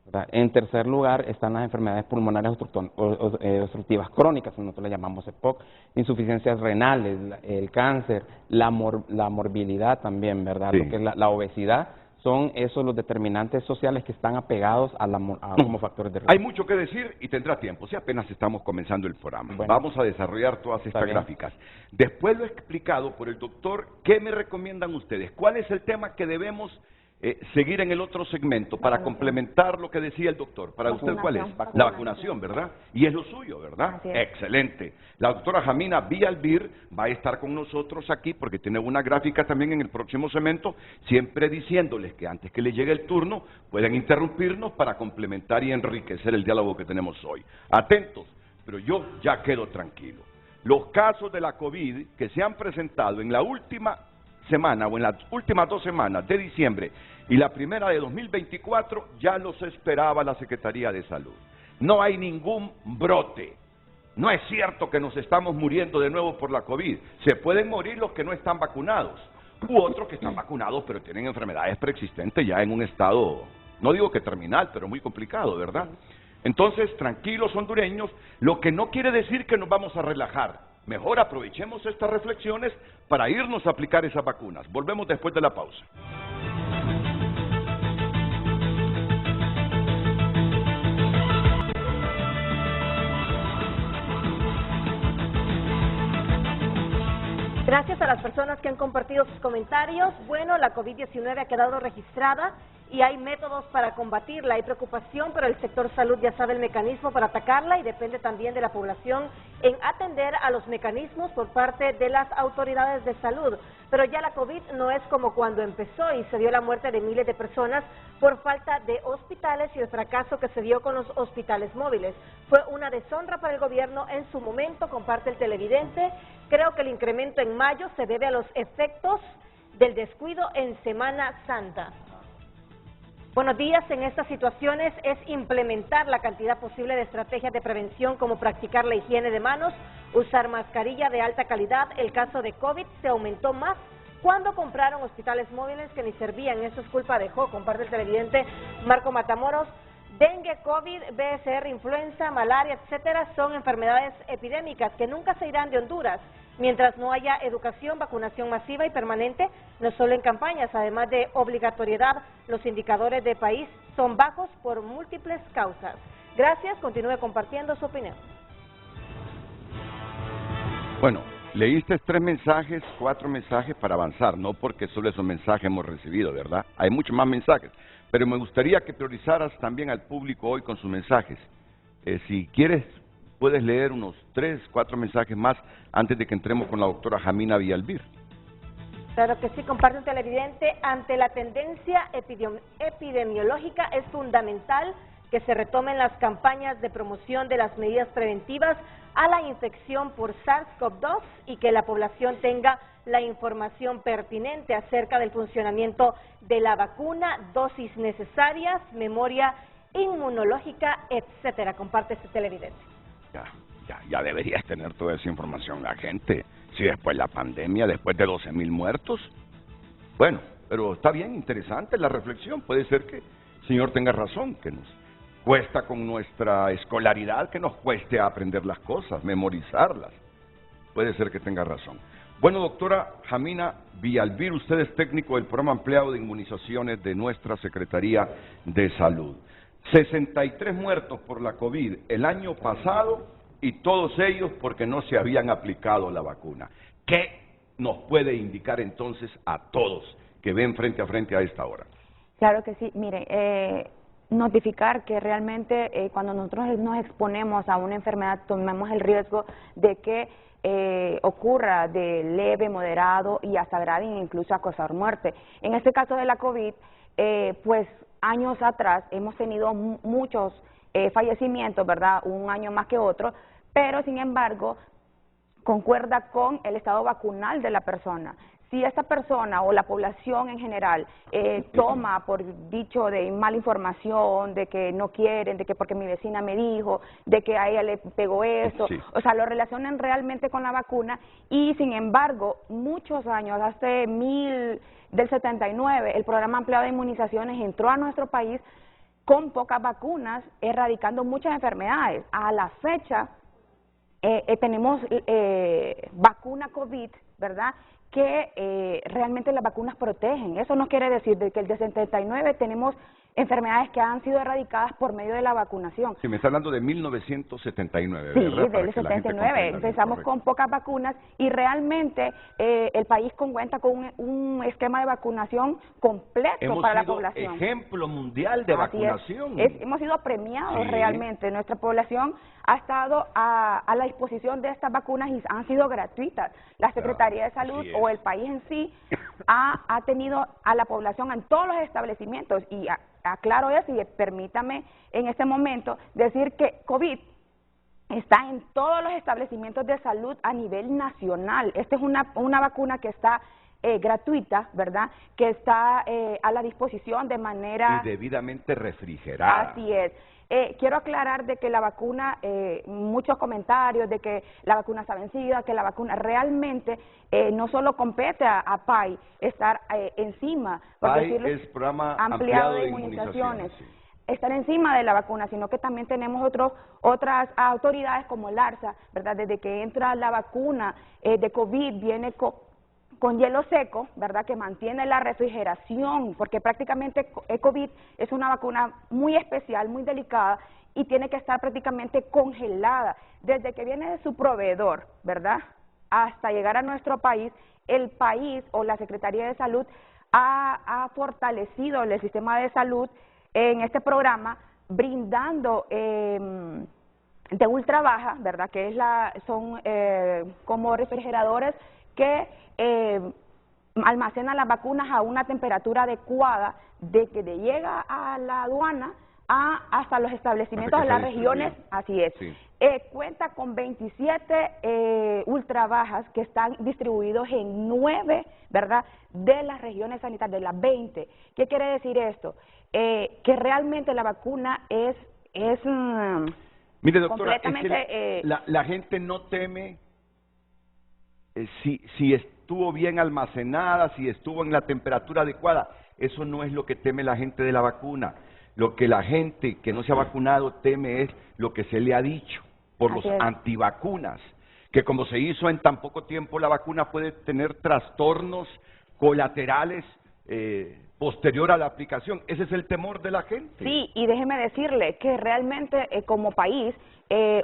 ¿Verdad? En tercer lugar están las enfermedades pulmonares obstructivas crónicas, nosotros le llamamos EPOC, insuficiencias renales, el cáncer, la morbilidad también, ¿verdad? Sí. Lo que es la obesidad, son esos los determinantes sociales que están apegados como factores de riesgo. Hay mucho que decir y tendrá tiempo, si apenas estamos comenzando el programa. Bueno, vamos a desarrollar todas estas gráficas. Después lo he explicado por el doctor, ¿qué me recomiendan ustedes? ¿Cuál es el tema que debemos seguir en el otro segmento para complementar lo que decía el doctor? Para usted, ¿cuál es? La vacunación, ¿verdad? Y es lo suyo, ¿verdad? Excelente. La doctora Jamina Villalbir va a estar con nosotros aquí porque tiene una gráfica también en el próximo segmento, siempre diciéndoles que antes que les llegue el turno pueden interrumpirnos para complementar y enriquecer el diálogo que tenemos hoy. Atentos, pero yo ya quedo tranquilo. Los casos de la COVID que se han presentado en la última semana o en las últimas 2 semanas de diciembre y la primera de 2024 ya los esperaba la Secretaría de Salud. No hay ningún brote. No es cierto que nos estamos muriendo de nuevo por la COVID. Se pueden morir los que no están vacunados u otros que están vacunados pero tienen enfermedades preexistentes ya en un estado, no digo que terminal, pero muy complicado, ¿verdad? Entonces, tranquilos hondureños, lo que no quiere decir que nos vamos a relajar. Mejor aprovechemos estas reflexiones para irnos a aplicar esas vacunas. Volvemos después de la pausa. Gracias a las personas que han compartido sus comentarios. Bueno, la COVID-19 ha quedado registrada y hay métodos para combatirla. Hay preocupación, pero el sector salud ya sabe el mecanismo para atacarla y depende también de la población en atender a los mecanismos por parte de las autoridades de salud. Pero ya la COVID no es como cuando empezó y se dio la muerte de miles de personas por falta de hospitales y el fracaso que se dio con los hospitales móviles. Fue una deshonra para el gobierno en su momento, comparte el televidente. Creo que el incremento en mayo se debe a los efectos del descuido en Semana Santa. Buenos días. En estas situaciones es implementar la cantidad posible de estrategias de prevención como practicar la higiene de manos, usar mascarilla de alta calidad. El caso de COVID se aumentó más cuando compraron hospitales móviles que ni servían. Eso es culpa de Jo, comparte el televidente Marco Matamoros. Dengue, COVID, BSR, influenza, malaria, etcétera, son enfermedades epidémicas que nunca se irán de Honduras mientras no haya educación, vacunación masiva y permanente, no solo en campañas. Además de obligatoriedad, los indicadores de país son bajos por múltiples causas. Gracias, continúe compartiendo su opinión. Bueno, leíste 3 mensajes, 4 mensajes para avanzar, no porque solo esos mensajes hemos recibido, ¿verdad? Hay muchos más mensajes, pero me gustaría que priorizaras también al público hoy con sus mensajes. Si quieres, puedes leer unos 3, 4 mensajes más antes de que entremos con la doctora Jamina Villalbir. Claro que sí, comparte un televidente. Ante la tendencia epidemiológica es fundamental que se retomen las campañas de promoción de las medidas preventivas a la infección por SARS-CoV-2 y que la población tenga la información pertinente acerca del funcionamiento de la vacuna, dosis necesarias, memoria inmunológica, etcétera. Comparte este televidente. Ya deberías tener toda esa información la gente. Si después la pandemia, después de 12,000 muertos. Bueno, pero está bien, interesante la reflexión. Puede ser que el señor tenga razón, que nos cuesta con nuestra escolaridad, que nos cueste aprender las cosas, memorizarlas. Puede ser que tenga razón. Bueno, doctora Jamina Villalbir, usted es técnico del programa ampliado de inmunizaciones de nuestra Secretaría de Salud. 63 muertos por la COVID el año pasado y todos ellos porque no se habían aplicado la vacuna. ¿Qué nos puede indicar entonces a todos que ven frente a frente a esta hora? Claro que sí. Mire, notificar que realmente cuando nosotros nos exponemos a una enfermedad tomemos el riesgo de que ocurra de leve, moderado y hasta grave e incluso a causar muerte. En este caso de la COVID, pues años atrás hemos tenido muchos fallecimientos, ¿verdad? Un año más que otro, pero sin embargo concuerda con el estado vacunal de la persona. Si esta persona o la población en general toma por dicho de mala información, de que no quieren, de que porque mi vecina me dijo, de que a ella le pegó esto, sí. O sea, lo relacionan realmente con la vacuna y sin embargo, muchos años, hasta del 79, el programa ampliado de inmunizaciones entró a nuestro país con pocas vacunas, erradicando muchas enfermedades. A la fecha tenemos vacuna COVID, ¿verdad?, que realmente las vacunas protegen. Eso no quiere decir de que el de 79 tenemos enfermedades que han sido erradicadas por medio de la vacunación. Sí, me está hablando de 1979, sí, ¿verdad? Sí, del 79. Empezamos con pocas vacunas y realmente el país cuenta con un esquema de vacunación completo para la población. Ejemplo mundial de vacunación. Hemos sido premiados realmente. Nuestra población ha estado a la disposición de estas vacunas y han sido gratuitas. La Secretaría de Salud o el país en sí ha tenido a la población en todos los establecimientos y aclaro eso y permítame en este momento decir que COVID está en todos los establecimientos de salud a nivel nacional. Esta es una vacuna que está gratuita, ¿verdad?, que está a la disposición de manera... Y debidamente refrigerada. Así es. Quiero aclarar de que la vacuna, muchos comentarios de que la vacuna está vencida, que la vacuna realmente no solo compete a PAI estar encima, PAI es programa ampliado de inmunizaciones. Sí. Estar encima de la vacuna, sino que también tenemos otras autoridades como el ARSA, ¿verdad? Desde que entra la vacuna de COVID viene con hielo seco, ¿verdad?, que mantiene la refrigeración, porque prácticamente COVID es una vacuna muy especial, muy delicada, y tiene que estar prácticamente congelada. Desde que viene de su proveedor, ¿verdad?, hasta llegar a nuestro país, el país o la Secretaría de Salud ha fortalecido el sistema de salud en este programa, brindando de ultra baja, ¿verdad? Que es son como refrigeradores que almacenan las vacunas a una temperatura adecuada de que llega a la aduana hasta los establecimientos de las regiones, así es. Sí. Cuenta con 27 ultra bajas que están distribuidos en 9, ¿verdad?, de las regiones sanitarias, de las 20. ¿Qué quiere decir esto? Que realmente la vacuna es mire, doctora, completamente... es que la gente no teme si estuvo bien almacenada, si estuvo en la temperatura adecuada. Eso no es lo que teme la gente de la vacuna. Lo que la gente que no se ha vacunado teme es lo que se le ha dicho por los antivacunas, que como se hizo en tan poco tiempo, la vacuna puede tener trastornos colaterales posterior a la aplicación. Ese es el temor de la gente. Sí, y déjeme decirle que realmente como país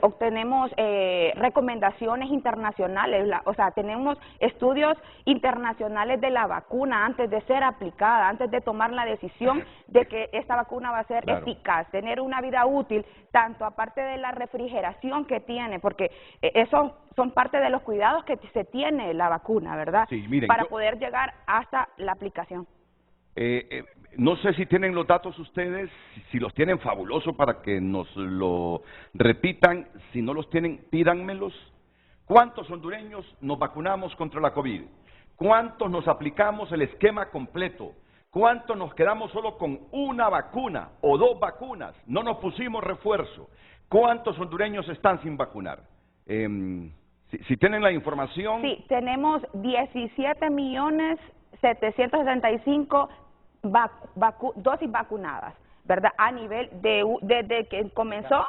obtenemos recomendaciones internacionales, o sea, tenemos estudios internacionales de la vacuna antes de ser aplicada, antes de tomar la decisión de que esta vacuna va a ser eficaz, tener una vida útil, tanto aparte de la refrigeración que tiene, porque eso son parte de los cuidados que se tiene la vacuna, ¿verdad? Sí, miren, para poder llegar hasta la aplicación. No sé si tienen los datos ustedes, si los tienen, fabuloso para que nos lo repitan. Si no los tienen, pídanmelos. ¿Cuántos hondureños nos vacunamos contra la COVID? ¿Cuántos nos aplicamos el esquema completo? ¿Cuántos nos quedamos solo con una vacuna o 2 vacunas? No nos pusimos refuerzo. ¿Cuántos hondureños están sin vacunar? Si tienen la información... Sí, tenemos 17.775.000 dosis vacunadas, ¿verdad? A nivel desde que comenzó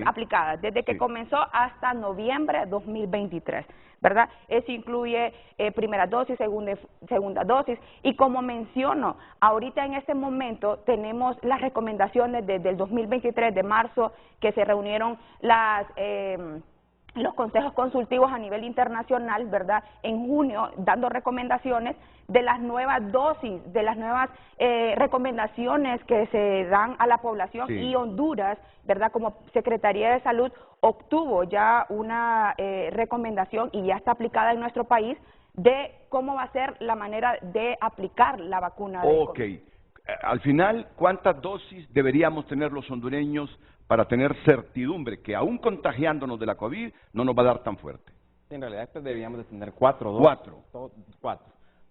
aplicadas, desde que comenzó hasta noviembre de 2023, ¿verdad? Eso incluye primera dosis, segunda dosis, y como menciono, ahorita en este momento tenemos las recomendaciones desde el 2023 de marzo, que se reunieron los consejos consultivos a nivel internacional, ¿verdad?, en junio, dando recomendaciones de las nuevas dosis, de las nuevas recomendaciones que se dan a la población, y Honduras, ¿verdad?, como Secretaría de Salud, obtuvo ya una recomendación y ya está aplicada en nuestro país de cómo va a ser la manera de aplicar la vacuna de COVID. Al final, ¿cuántas dosis deberíamos tener los hondureños para tener certidumbre que aún contagiándonos de la COVID no nos va a dar tan fuerte? En realidad deberíamos de tener 4 dosis. 4.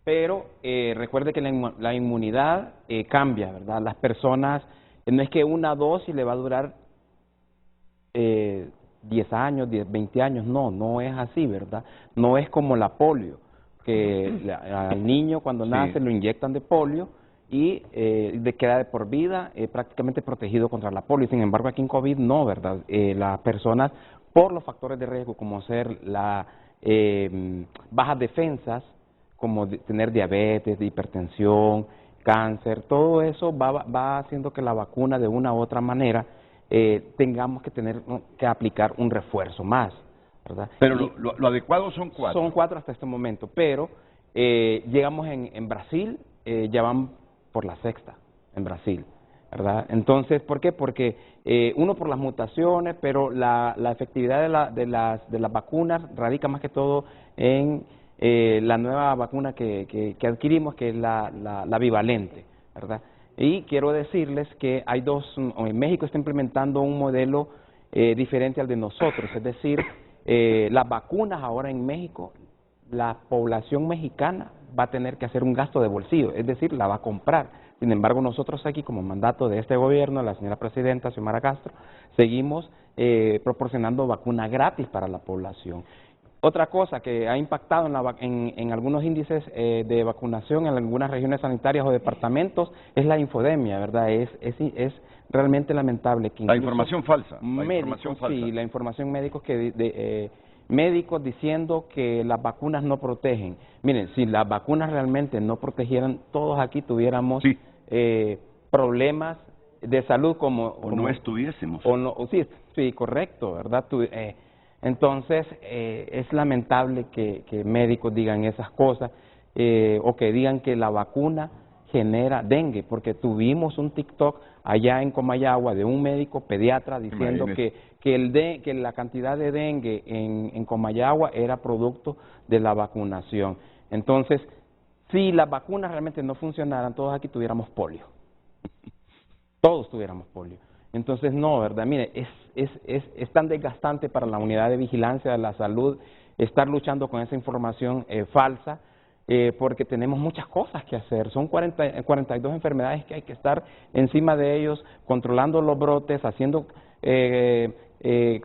Pero recuerde que la inmunidad cambia, ¿verdad? Las personas, no es que una dosis le va a durar 10 años, 20 años, no es así, ¿verdad? No es como la polio, que al niño cuando nace lo inyectan de polio y queda de por vida prácticamente protegido contra la polio. Sin embargo, aquí en COVID no, ¿verdad? Las personas, por los factores de riesgo, como ser las bajas defensas, como tener diabetes, hipertensión, cáncer, todo eso va haciendo que la vacuna de una u otra manera tengamos que tener que aplicar un refuerzo más, ¿verdad? Pero lo adecuado son 4. Son 4 hasta este momento, pero llegamos en Brasil, ya van por la 6ª en Brasil, ¿verdad? Entonces, ¿por qué? Porque uno, por las mutaciones, pero la efectividad de las vacunas radica más que todo en la nueva vacuna que adquirimos, que es la bivalente, ¿verdad? Y quiero decirles que hay en México está implementando un modelo diferente al de nosotros, es decir, las vacunas ahora en México, la población mexicana va a tener que hacer un gasto de bolsillo, es decir, la va a comprar. Sin embargo, nosotros aquí, como mandato de este gobierno, la señora presidenta Xiomara Castro, seguimos proporcionando vacuna gratis para la población. Otra cosa que ha impactado en algunos índices de vacunación en algunas regiones sanitarias o departamentos es la infodemia, ¿verdad? Es realmente lamentable que la información falsa. Sí, la información médicos médicos diciendo que las vacunas no protegen. Miren, si las vacunas realmente no protegieran, todos aquí tuviéramos problemas de salud como no estuviésemos. Sí, correcto, ¿verdad? Entonces, es lamentable que médicos digan esas cosas o que digan que la vacuna genera dengue, porque tuvimos un TikTok allá en Comayagua de un médico pediatra diciendo que la cantidad de dengue en Comayagua era producto de la vacunación. Entonces, si las vacunas realmente no funcionaran, todos aquí tuviéramos polio. Todos tuviéramos polio. Entonces, no, ¿verdad? Mire, es tan desgastante para la unidad de vigilancia de la salud estar luchando con esa información falsa, porque tenemos muchas cosas que hacer. Son 42 enfermedades que hay que estar encima de ellos, controlando los brotes, haciendo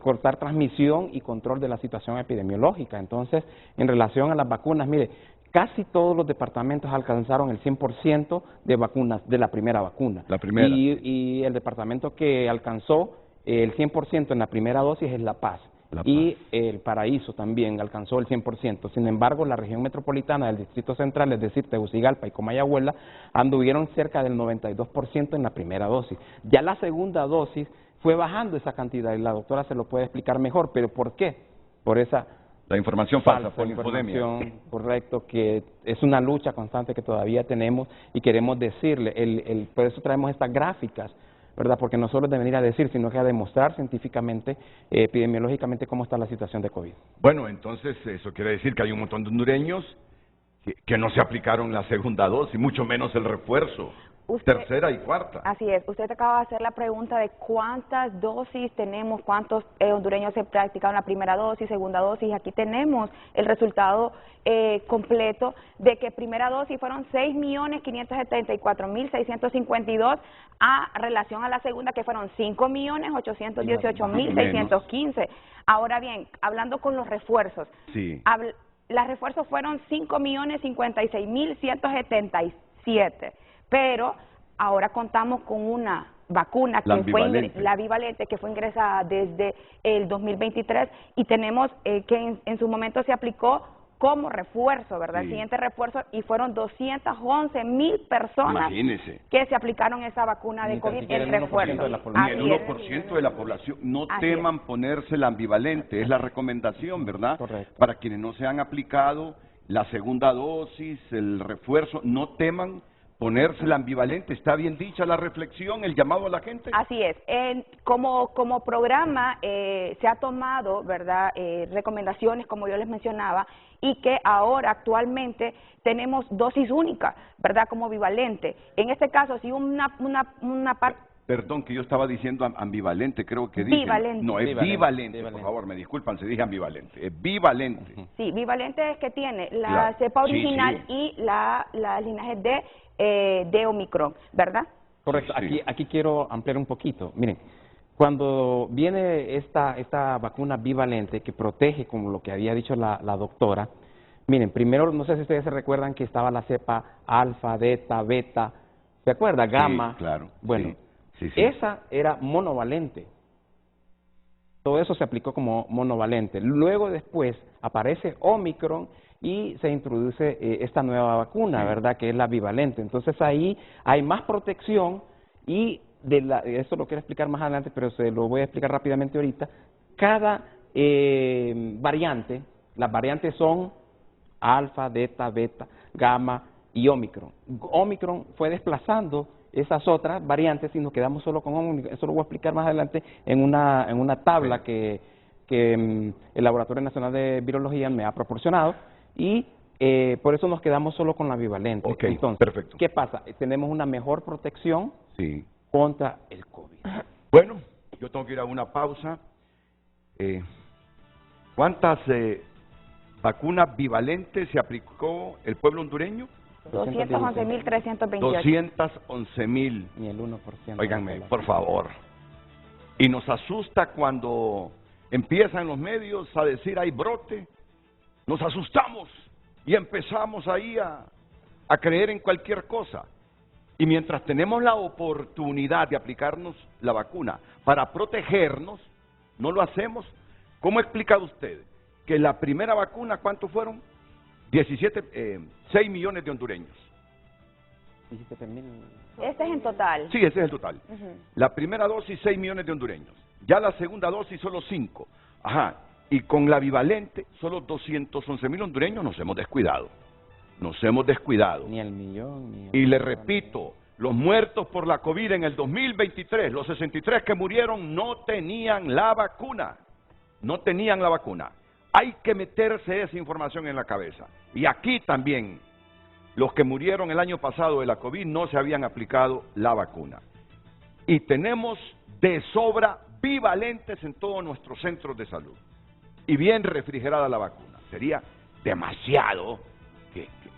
cortar transmisión y control de la situación epidemiológica. Entonces, en relación a las vacunas, mire, casi todos los departamentos alcanzaron el 100% de vacunas, de la primera vacuna. La primera. Y el departamento que alcanzó el 100% en la primera dosis es La Paz. Y el Paraíso también alcanzó el 100%. Sin embargo, la región metropolitana del Distrito Central, es decir, Tegucigalpa y Comayagüela, anduvieron cerca del 92% en la primera dosis. Ya la segunda dosis fue bajando esa cantidad, y la doctora se lo puede explicar mejor. ¿Pero por qué? Por esa... La información falsa, por infodemia. Correcto, que es una lucha constante que todavía tenemos y queremos decirle, por eso traemos estas gráficas, ¿verdad? Porque no solo es de venir a decir, sino que a demostrar científicamente, epidemiológicamente, cómo está la situación de COVID. Bueno, entonces eso quiere decir que hay un montón de hondureños que no se aplicaron la segunda dosis, mucho menos el refuerzo. Tercera y cuarta. Así es. Usted acaba de hacer la pregunta de cuántas dosis tenemos, cuántos hondureños se practicaron la primera dosis, segunda dosis. Aquí tenemos el resultado completo de que primera dosis fueron 6.574.652 a relación a la segunda, que fueron 5.818.615. Ahora bien, hablando con los refuerzos, sí. Los refuerzos fueron 5.056.177. Pero ahora contamos con una vacuna que fue la bivalente, que fue ingresada desde el 2023 y tenemos que en su momento se aplicó como refuerzo, ¿verdad? Sí. El siguiente refuerzo, y fueron 211.000 personas que se aplicaron esa vacuna de COVID en refuerzo. El 1% de la población. No teman ponerse la ambivalente, es la recomendación, ¿verdad? Correcto. Para quienes no se han aplicado la segunda dosis, el refuerzo, no teman ponerse la ambivalente. Está bien dicha la reflexión, el llamado a la gente. Así es. Como programa se ha tomado, ¿verdad?, recomendaciones, como yo les mencionaba, y que ahora actualmente tenemos dosis única, ¿verdad?, como bivalente. En este caso, si una parte... Perdón, que yo estaba diciendo ambivalente, creo que dije. Bivalente. No, es bivalente, por favor, me disculpan si dije ambivalente. Es bivalente. Sí, bivalente es que tiene la cepa original y la linaje de Omicron, ¿verdad? Correcto. Aquí quiero ampliar un poquito. Miren, cuando viene esta vacuna bivalente que protege, como lo que había dicho la doctora, miren, primero, no sé si ustedes se recuerdan que estaba la cepa alfa, delta, beta, ¿se acuerda? Gamma. Sí, claro. Bueno, sí. Esa era monovalente. Todo eso se aplicó como monovalente. Luego después aparece Omicron y se introduce esta nueva vacuna, ¿verdad?, que es la bivalente. Entonces ahí hay más protección y eso lo quiero explicar más adelante, pero se lo voy a explicar rápidamente ahorita. Cada variante, las variantes son alfa, delta, beta, gamma y Omicron. Omicron fue desplazando esas otras variantes y nos quedamos solo con Omicron. Eso lo voy a explicar más adelante en una tabla que el Laboratorio Nacional de Virología me ha proporcionado. Y por eso nos quedamos solo con la bivalente. Okay, entonces, perfecto. ¿Qué pasa? Tenemos una mejor protección contra el COVID. Bueno, yo tengo que ir a una pausa. ¿Cuántas vacunas bivalentes se aplicó el pueblo hondureño? 211.328. 211.000. Ni el 1%. Óiganme, por favor. Y nos asusta cuando empiezan los medios a decir hay brote. Nos asustamos y empezamos ahí a creer en cualquier cosa. Y mientras tenemos la oportunidad de aplicarnos la vacuna para protegernos, no lo hacemos. ¿Cómo explica usted que la primera vacuna, cuántos fueron? 6 millones de hondureños. 17.000. Este es en total. Sí, ese es el total. La primera dosis, 6 millones de hondureños. Ya la segunda dosis, solo 5. Ajá. Y con la bivalente, solo 211.000 hondureños nos hemos descuidado. Nos hemos descuidado. Ni el millón, ni el... Y le repito, los muertos por la COVID en el 2023, los 63 que murieron no tenían la vacuna. No tenían la vacuna. Hay que meterse esa información en la cabeza. Y aquí también, los que murieron el año pasado de la COVID no se habían aplicado la vacuna. Y tenemos de sobra bivalentes en todos nuestros centros de salud. Y bien refrigerada la vacuna. Sería demasiado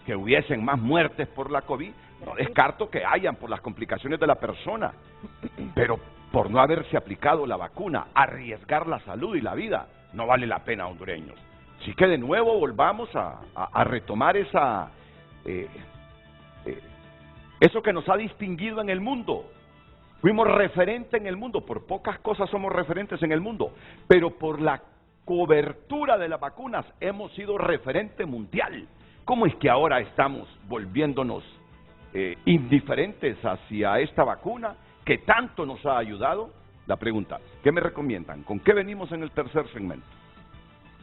que hubiesen más muertes por la COVID. No descarto que hayan por las complicaciones de la persona, pero por no haberse aplicado la vacuna, arriesgar la salud y la vida, no vale la pena, hondureños. Así que de nuevo volvamos a retomar eso que nos ha distinguido en el mundo. Fuimos referentes en el mundo, por pocas cosas somos referentes en el mundo, pero por la cobertura de las vacunas hemos sido referente mundial. ¿Cómo es que ahora estamos volviéndonos indiferentes hacia esta vacuna que tanto nos ha ayudado? La pregunta, ¿qué me recomiendan? ¿Con qué venimos en el tercer segmento?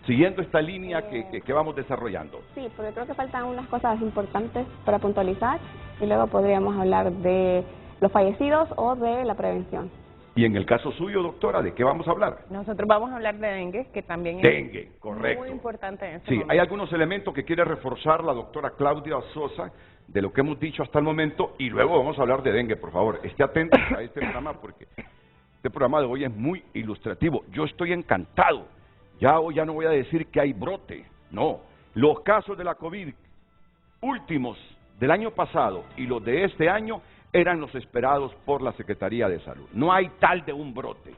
Siguiendo esta línea que vamos desarrollando. Sí, porque creo que faltan unas cosas importantes para puntualizar y luego podríamos hablar de los fallecidos o de la prevención. Y en el caso suyo, doctora, ¿de qué vamos a hablar? Nosotros vamos a hablar de dengue, que también dengue, correcto. Muy importante en este momento. Sí, hay algunos elementos que quiere reforzar la doctora Claudia Sosa de lo que hemos dicho hasta el momento y luego vamos a hablar de dengue, por favor. Esté atento a este programa porque este programa de hoy es muy ilustrativo. Yo estoy encantado. Ya hoy no voy a decir que hay brote, no. Los casos de la COVID últimos del año pasado y los de este año eran los esperados por la Secretaría de Salud. No hay tal de un brote.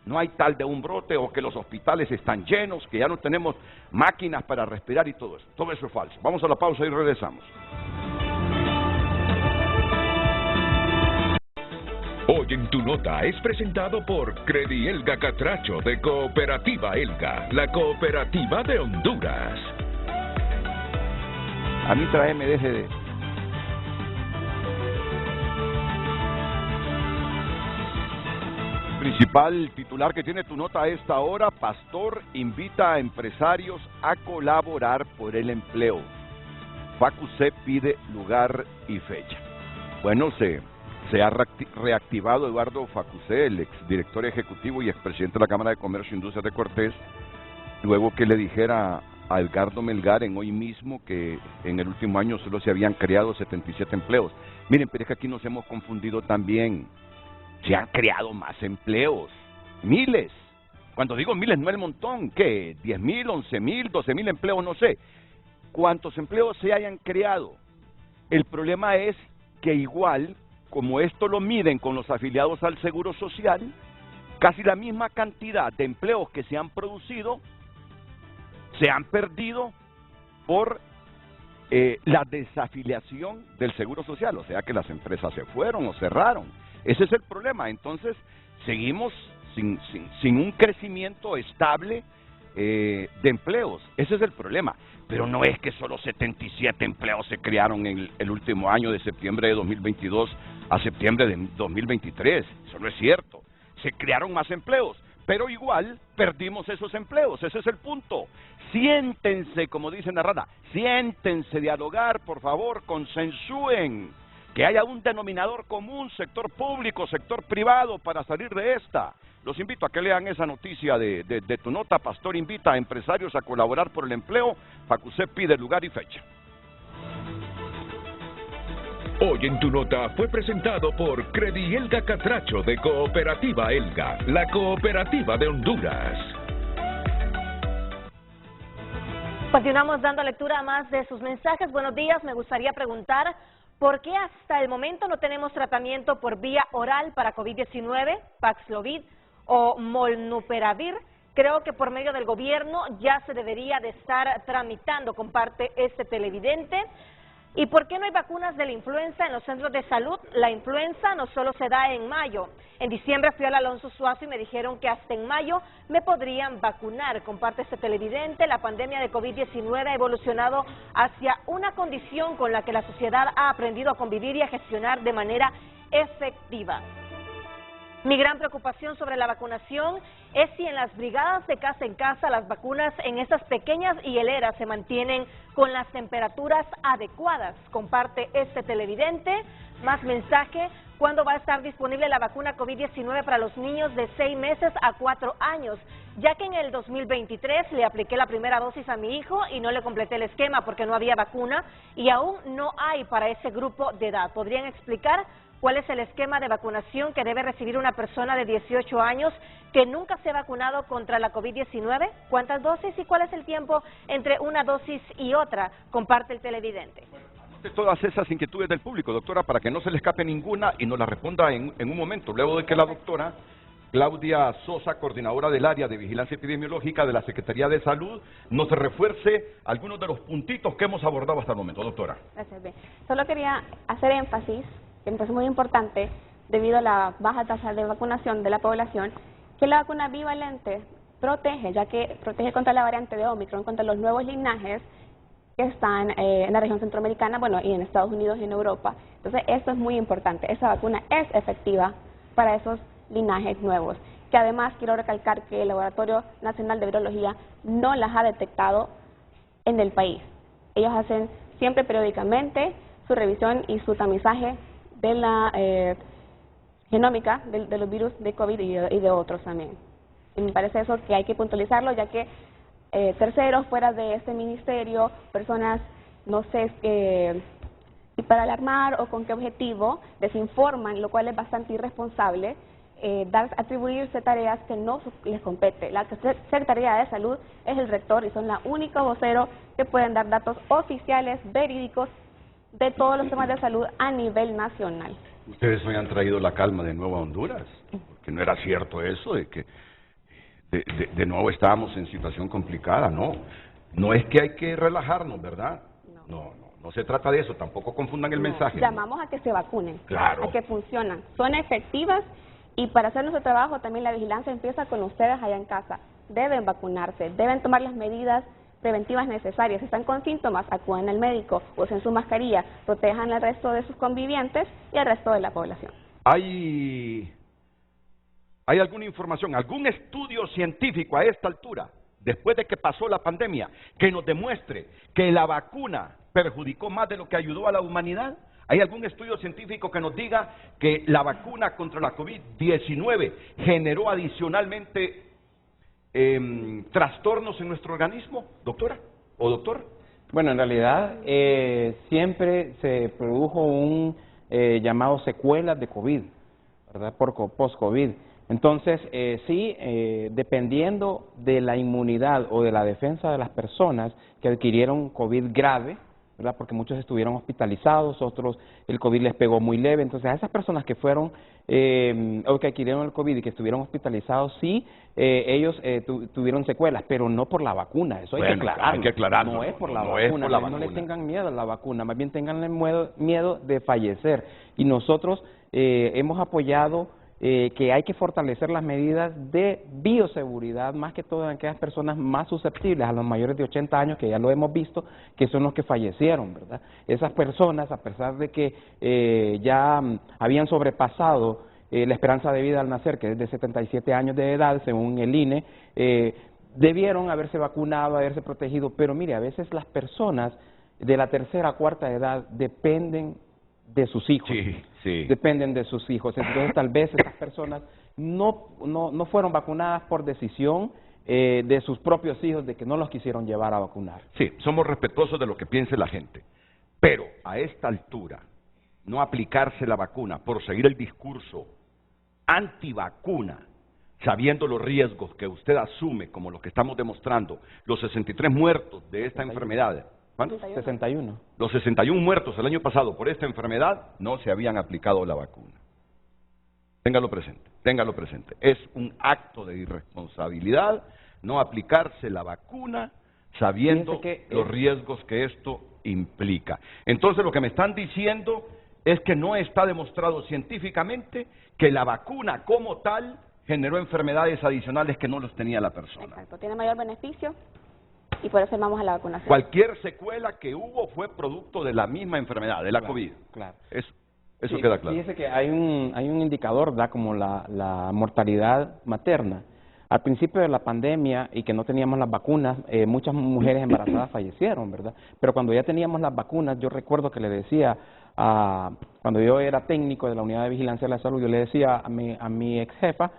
No hay tal de un brote o que los hospitales están llenos, que ya no tenemos máquinas para respirar y todo eso. Todo eso es falso. Vamos a la pausa y regresamos. Hoy en Tu Nota es presentado por Credielga Catracho de Cooperativa Elga, la cooperativa de Honduras. A mí tráeme DGD. Principal titular que tiene Tu Nota a esta hora: Pastor invita a empresarios a colaborar por el empleo. FACUCE pide lugar y fecha. Bueno, se ha reactivado Eduardo FACUCE, el exdirector ejecutivo y expresidente de la Cámara de Comercio e Industria de Cortés, luego que le dijera a Edgardo Melgar en Hoy Mismo que en el último año solo se habían creado 77 empleos. Miren, pero es que aquí nos hemos confundido también. Se han creado más empleos, miles. Cuando digo miles, no el montón, ¿qué? 10,000, 11,000, 12,000 empleos, no sé. ¿Cuántos empleos se hayan creado? El problema es que igual, como esto lo miden con los afiliados al Seguro Social, casi la misma cantidad de empleos que se han producido, se han perdido por la desafiliación del Seguro Social, o sea que las empresas se fueron o cerraron. Ese es el problema. Entonces, seguimos sin un crecimiento estable de empleos. Ese es el problema. Pero no es que solo 77 empleos se crearon en el último año, de septiembre de 2022 a septiembre de 2023. Eso no es cierto. Se crearon más empleos, pero igual perdimos esos empleos. Ese es el punto. Siéntense, como dice Narrada, siéntense a dialogar, por favor, consensúen. Que haya un denominador común, sector público, sector privado, para salir de esta. Los invito a que lean esa noticia de Tu Nota. Pastor invita a empresarios a colaborar por el empleo. FACUCE pide lugar y fecha. Hoy en Tu Nota fue presentado por Credielga Catracho de Cooperativa Elga, la cooperativa de Honduras. Continuamos dando lectura a más de sus mensajes. Buenos días, me gustaría preguntar: ¿por qué hasta el momento no tenemos tratamiento por vía oral para COVID-19, Paxlovid o Molnupiravir? Creo que por medio del gobierno ya se debería de estar tramitando, comparte este televidente. ¿Y por qué no hay vacunas de la influenza en los centros de salud? La influenza no solo se da en mayo. En diciembre fui al Alonso Suazo y me dijeron que hasta en mayo me podrían vacunar. Comparte este televidente. La pandemia de COVID-19 ha evolucionado hacia una condición con la que la sociedad ha aprendido a convivir y a gestionar de manera efectiva. Mi gran preocupación sobre la vacunación es si en las brigadas de casa en casa las vacunas en estas pequeñas hieleras se mantienen con las temperaturas adecuadas. Comparte este televidente. Más mensaje: ¿cuándo va a estar disponible la vacuna COVID-19 para los niños de 6 meses a 4 años? Ya que en el 2023 le apliqué la primera dosis a mi hijo y no le completé el esquema porque no había vacuna y aún no hay para ese grupo de edad. ¿Podrían explicar cuál es el esquema de vacunación que debe recibir una persona de 18 años que nunca se ha vacunado contra la COVID-19? ¿Cuántas dosis y cuál es el tiempo entre una dosis y otra? Comparte el televidente. Todas esas inquietudes del público, doctora, para que no se le escape ninguna y nos la responda en un momento, luego de que la doctora Claudia Sosa, coordinadora del área de vigilancia epidemiológica de la Secretaría de Salud, nos refuerce algunos de los puntitos que hemos abordado hasta el momento. Doctora. Gracias. Bien. Solo quería hacer énfasis, que me parece muy importante, debido a la baja tasa de vacunación de la población, que la vacuna bivalente protege, ya que protege contra la variante de Omicron, contra los nuevos linajes que están en la región centroamericana, bueno, y en Estados Unidos y en Europa. Entonces, esto es muy importante. Esa vacuna es efectiva para esos linajes nuevos, que además quiero recalcar que el Laboratorio Nacional de Virología no las ha detectado en el país. Ellos hacen siempre periódicamente su revisión y su tamizaje de la genómica de los virus de COVID y de otros también. Y me parece eso que hay que puntualizarlo, ya que terceros fuera de este ministerio, personas, no sé si para alarmar o con qué objetivo, desinforman, lo cual es bastante irresponsable, atribuirse tareas que no les compete. La Secretaría de Salud es el rector y son la única vocero que pueden dar datos oficiales, verídicos, de todos los temas de salud a nivel nacional. Ustedes hoy han traído la calma de nuevo a Honduras, porque no era cierto eso de que de nuevo estábamos en situación complicada, no. No es que hay que relajarnos, ¿verdad? No se trata de eso, tampoco confundan el mensaje. Llamamos a que se vacunen, claro, a que funcionan, son efectivas, y para hacer nuestro trabajo también la vigilancia empieza con ustedes allá en casa. Deben vacunarse, deben tomar las medidas preventivas necesarias. Si están con síntomas, acudan al médico, usen su mascarilla, protejan al resto de sus convivientes y al resto de la población. ¿Hay alguna información, algún estudio científico a esta altura, después de que pasó la pandemia, que nos demuestre que la vacuna perjudicó más de lo que ayudó a la humanidad? ¿Hay algún estudio científico que nos diga que la vacuna contra la COVID-19 generó adicionalmente trastornos en nuestro organismo, doctora o doctor? Bueno, en realidad siempre se produjo un llamado secuelas de COVID, ¿verdad? Por post-COVID. Entonces, sí, dependiendo de la inmunidad o de la defensa de las personas que adquirieron COVID grave, ¿verdad? Porque muchos estuvieron hospitalizados, otros el COVID les pegó muy leve. Entonces, a esas personas que fueron o que adquirieron el COVID y que estuvieron hospitalizados, sí, ellos tuvieron secuelas, pero no por la vacuna. Eso hay que aclararlo. No es por la vacuna. No le tengan miedo a la vacuna, más bien tenganle miedo de fallecer. Y nosotros hemos apoyado que hay que fortalecer las medidas de bioseguridad, más que todo en aquellas personas más susceptibles, a los mayores de 80 años, que ya lo hemos visto, que son los que fallecieron, ¿verdad? Esas personas, a pesar de que ya habían sobrepasado la esperanza de vida al nacer, que es de 77 años de edad, según el INE, debieron haberse vacunado, haberse protegido, pero mire, a veces las personas de la tercera o cuarta edad dependen de sus hijos, dependen de sus hijos. Entonces tal vez estas personas no fueron vacunadas por decisión de sus propios hijos, de que no los quisieron llevar a vacunar. Sí, somos respetuosos de lo que piense la gente, pero a esta altura no aplicarse la vacuna por seguir el discurso antivacuna, sabiendo los riesgos que usted asume, como los que estamos demostrando, los 63 muertos de esta enfermedad. ¿Cuántos? 61. Los 61 muertos el año pasado por esta enfermedad no se habían aplicado la vacuna. Téngalo presente, téngalo presente. Es un acto de irresponsabilidad no aplicarse la vacuna sabiendo los riesgos que esto implica. Entonces lo que me están diciendo es que no está demostrado científicamente que la vacuna como tal generó enfermedades adicionales que no los tenía la persona. Exacto, tiene mayor beneficio y por eso vamos a la vacunación. Cualquier secuela que hubo fue producto de la misma enfermedad, de la COVID. Claro. Eso queda claro. Fíjese que hay un indicador, ¿verdad? Como la mortalidad materna. al principio de la pandemia y que no teníamos las vacunas, muchas mujeres embarazadas fallecieron, ¿verdad? Pero cuando ya teníamos las vacunas, yo recuerdo que le decía, cuando yo era técnico de la Unidad de Vigilancia de la Salud, yo le decía a mi ex jefa,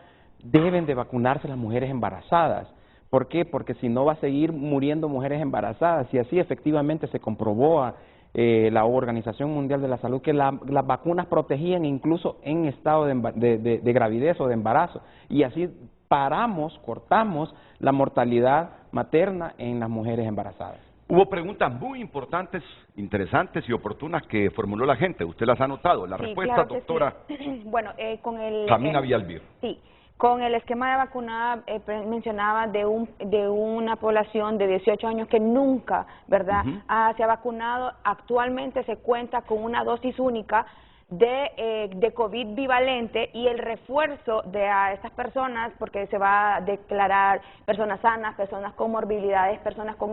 deben de vacunarse las mujeres embarazadas. ¿Por qué? Porque si no va a seguir muriendo mujeres embarazadas, y así efectivamente se comprobó la Organización Mundial de la Salud que las vacunas protegían incluso en estado de gravidez o de embarazo, y así cortamos la mortalidad materna en las mujeres embarazadas. Hubo preguntas muy importantes, interesantes y oportunas que formuló la gente. ¿Usted las ha notado? La respuesta, claro, doctora sí. Bueno, con el... Jamina Villalbir. Sí. Con el esquema de vacunada mencionaba de una población de 18 años que nunca, ¿verdad?, se ha vacunado. Actualmente se cuenta con una dosis única de COVID bivalente, y el refuerzo de a estas personas, porque se va a declarar personas sanas, personas con morbilidades, personas con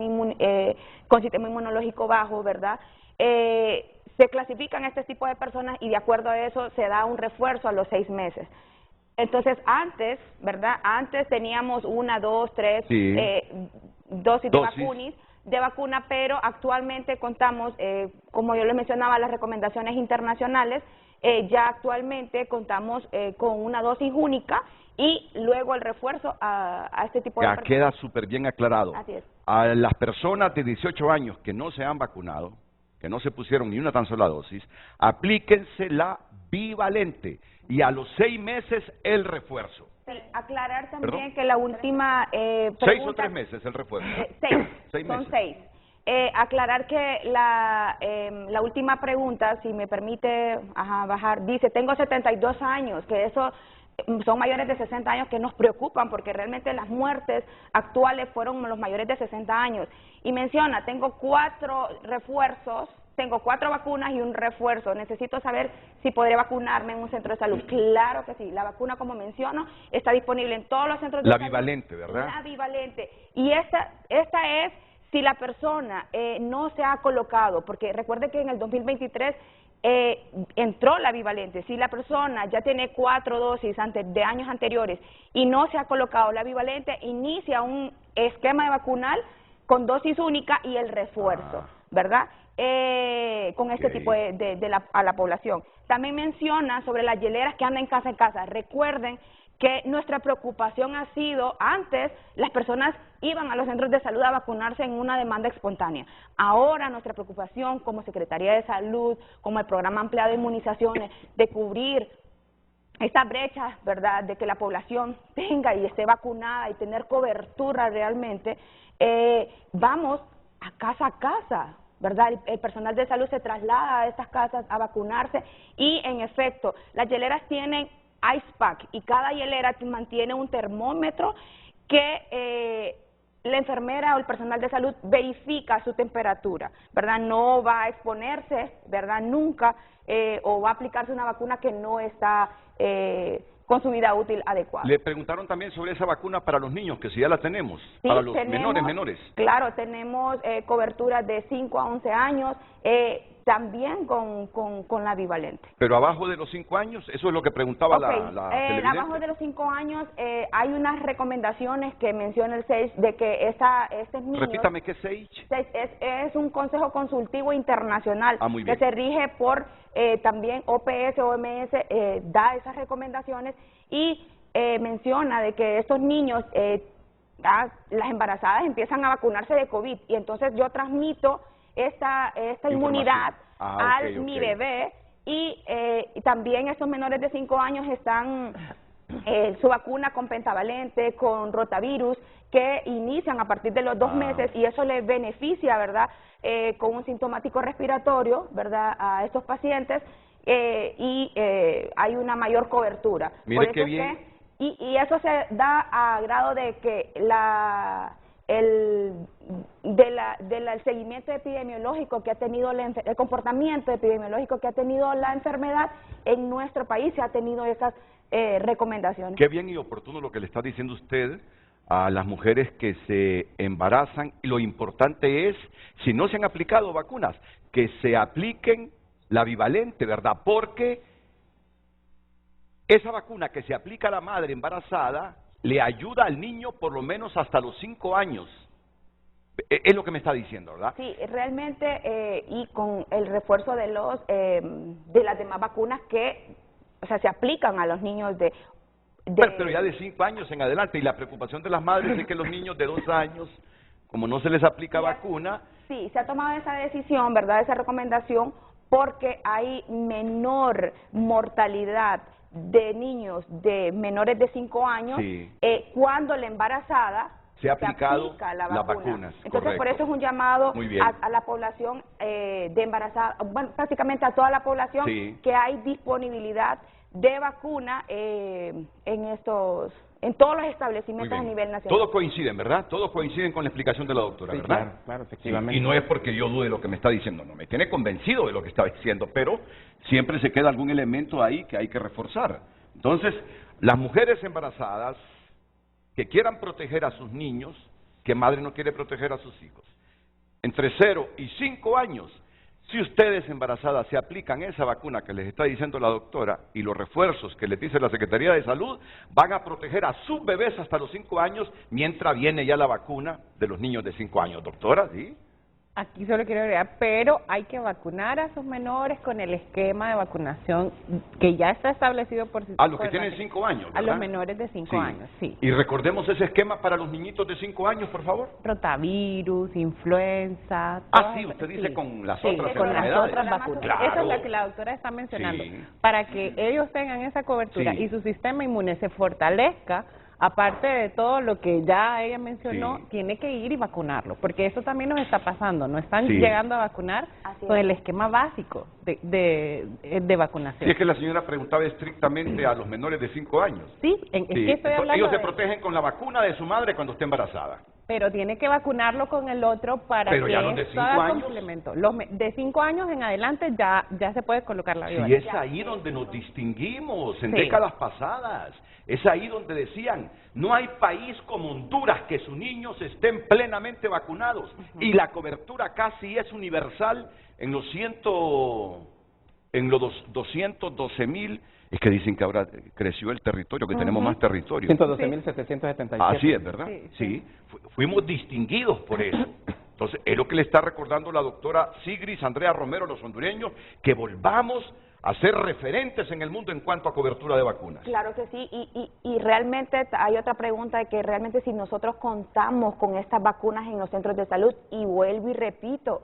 sistema inmunológico bajo, ¿verdad?, se clasifican este tipo de personas y de acuerdo a eso se da un refuerzo a los 6 meses. Entonces, antes, ¿verdad? Antes teníamos 1, 2, 3 dosis de vacuna, pero actualmente contamos, como yo les mencionaba, las recomendaciones internacionales, ya actualmente contamos con una dosis única y luego el refuerzo a este tipo de personas. Queda súper bien aclarado. Así es. A las personas de 18 años que no se han vacunado, que no se pusieron ni una tan sola dosis, aplíquense la bivalente. Y a los 6 meses el refuerzo. Sí, aclarar también que la última pregunta... 6 o 3 meses el refuerzo. 6, 6 son meses. 6. Aclarar que la última pregunta, si me permite bajar, dice, tengo 72 años, que eso son mayores de 60 años que nos preocupan, porque realmente las muertes actuales fueron los mayores de 60 años. Y menciona, tengo 4 refuerzos, tengo 4 vacunas y un refuerzo. Necesito saber si podré vacunarme en un centro de salud. Claro que sí. La vacuna, como menciono, está disponible en todos los centros de salud. La bivalente, ¿verdad? La bivalente. Y esta es si la persona no se ha colocado, porque recuerde que en el 2023 entró la bivalente. Si la persona ya tiene 4 dosis de años anteriores y no se ha colocado la bivalente, inicia un esquema de vacunal con dosis única y el refuerzo, ¿verdad? Con este tipo a la población. También menciona sobre las hieleras que andan casa en casa. Recuerden que nuestra preocupación ha sido, antes las personas iban a los centros de salud a vacunarse en una demanda espontánea. Ahora nuestra preocupación como Secretaría de Salud, como el Programa Ampliado de Inmunizaciones, de cubrir esta brecha, ¿verdad?, de que la población tenga y esté vacunada y tener cobertura realmente, vamos a casa, ¿verdad? El personal de salud se traslada a estas casas a vacunarse y, en efecto, las hieleras tienen ice pack y cada hielera mantiene un termómetro que la enfermera o el personal de salud verifica su temperatura, ¿verdad? No va a exponerse, ¿verdad?, nunca, o va a aplicarse una vacuna que no está con su vida útil adecuada. Le preguntaron también sobre esa vacuna para los niños, que si ya la tenemos, sí, para los menores. Claro, tenemos cobertura de 5 a 11 años, también con la bivalente. Pero abajo de los 5 años, eso es lo que preguntaba la televidente. Abajo de los 5 años hay unas recomendaciones que menciona el SAGE de que estos niños... Repítame, ¿qué es SAGE? Es un consejo consultivo internacional que se rige por también OPS, OMS, da esas recomendaciones y menciona de que estos niños, las embarazadas empiezan a vacunarse de COVID y entonces yo transmito esta inmunidad mi bebé y también estos menores de 5 años están su vacuna con pentavalente, con rotavirus, que inician a partir de los 2 meses y eso les beneficia, ¿verdad?, con un sintomático respiratorio, ¿verdad?, a estos pacientes y hay una mayor cobertura. Mire qué bien. Y eso se da a grado de que el seguimiento epidemiológico que ha tenido el comportamiento epidemiológico que ha tenido la enfermedad en nuestro país, se ha tenido esas recomendaciones. Qué bien y oportuno lo que le está diciendo usted a las mujeres que se embarazan. Y lo importante es, si no se han aplicado vacunas, que se apliquen la bivalente, ¿verdad? Porque esa vacuna que se aplica a la madre embarazada le ayuda al niño por lo menos hasta los 5 años. Es lo que me está diciendo, ¿verdad? Sí, realmente, y con el refuerzo de las demás vacunas que, o sea, se aplican a los niños pero ya de 5 años en adelante, y la preocupación de las madres es que los niños de 2 años, como no se les aplica vacuna... Sí, se ha tomado esa decisión, ¿verdad?, esa recomendación, porque hay menor mortalidad de niños de menores de 5 años cuando la embarazada se ha aplicado aplica la las vacuna. vacunas. Entonces, correcto. por eso es un llamado a la población de embarazada, bueno, prácticamente a toda la población, que hay disponibilidad de vacuna en todos los establecimientos a nivel nacional. Todos coinciden, ¿verdad? Todos coinciden con la explicación de la doctora, ¿verdad? Claro, claro, efectivamente. Sí, y no es porque yo dude de lo que me está diciendo, no, me tiene convencido de lo que está diciendo, pero siempre se queda algún elemento ahí que hay que reforzar. Entonces, las mujeres embarazadas que quieran proteger a sus niños, ¿qué madre no quiere proteger a sus hijos? Entre 0 y 5 años, si ustedes embarazadas se aplican esa vacuna que les está diciendo la doctora y los refuerzos que les dice la Secretaría de Salud, van a proteger a sus bebés hasta los 5 años, mientras viene ya la vacuna de los niños de 5 años. Doctora, ¿sí? Aquí solo quiero agregar, pero hay que vacunar a sus menores con el esquema de vacunación que ya está establecido por... A los que tienen 5 años, ¿verdad? A los menores de 5 años, sí. Y recordemos ese esquema para los niñitos de 5 años, por favor. Rotavirus, influenza... Sí, usted dice con las otras con enfermedades. las otras vacunas. Claro. Eso es lo que la doctora está mencionando. Para que ellos tengan esa cobertura y su sistema inmune se fortalezca, aparte de todo lo que ya ella mencionó, tiene que ir y vacunarlo, porque eso también nos está pasando, no están llegando a vacunar con el esquema básico de vacunación. Sí, es que la señora preguntaba estrictamente a los menores de 5 años. Sí, es que estoy hablando ellos se protegen con la vacuna de su madre cuando esté embarazada. Pero tiene que vacunarlo con el otro para pero que ya los de 5 años, complemento. De 5 años en adelante ya se puede colocar la vacuna. Sí, es ahí donde nos distinguimos en décadas pasadas. Es ahí donde decían, no hay país como Honduras que sus niños estén plenamente vacunados. Y la cobertura casi es universal en los 212,000. Es que dicen que ahora creció el territorio, que tenemos más territorio. 112,777. Así es, ¿verdad? Sí. Fuimos distinguidos por eso. Entonces, es lo que le está recordando la doctora Sigris Andrea Romero a los hondureños, que volvamos a ser referentes en el mundo en cuanto a cobertura de vacunas. Claro que sí, y realmente hay otra pregunta de que realmente si nosotros contamos con estas vacunas en los centros de salud, y vuelvo y repito,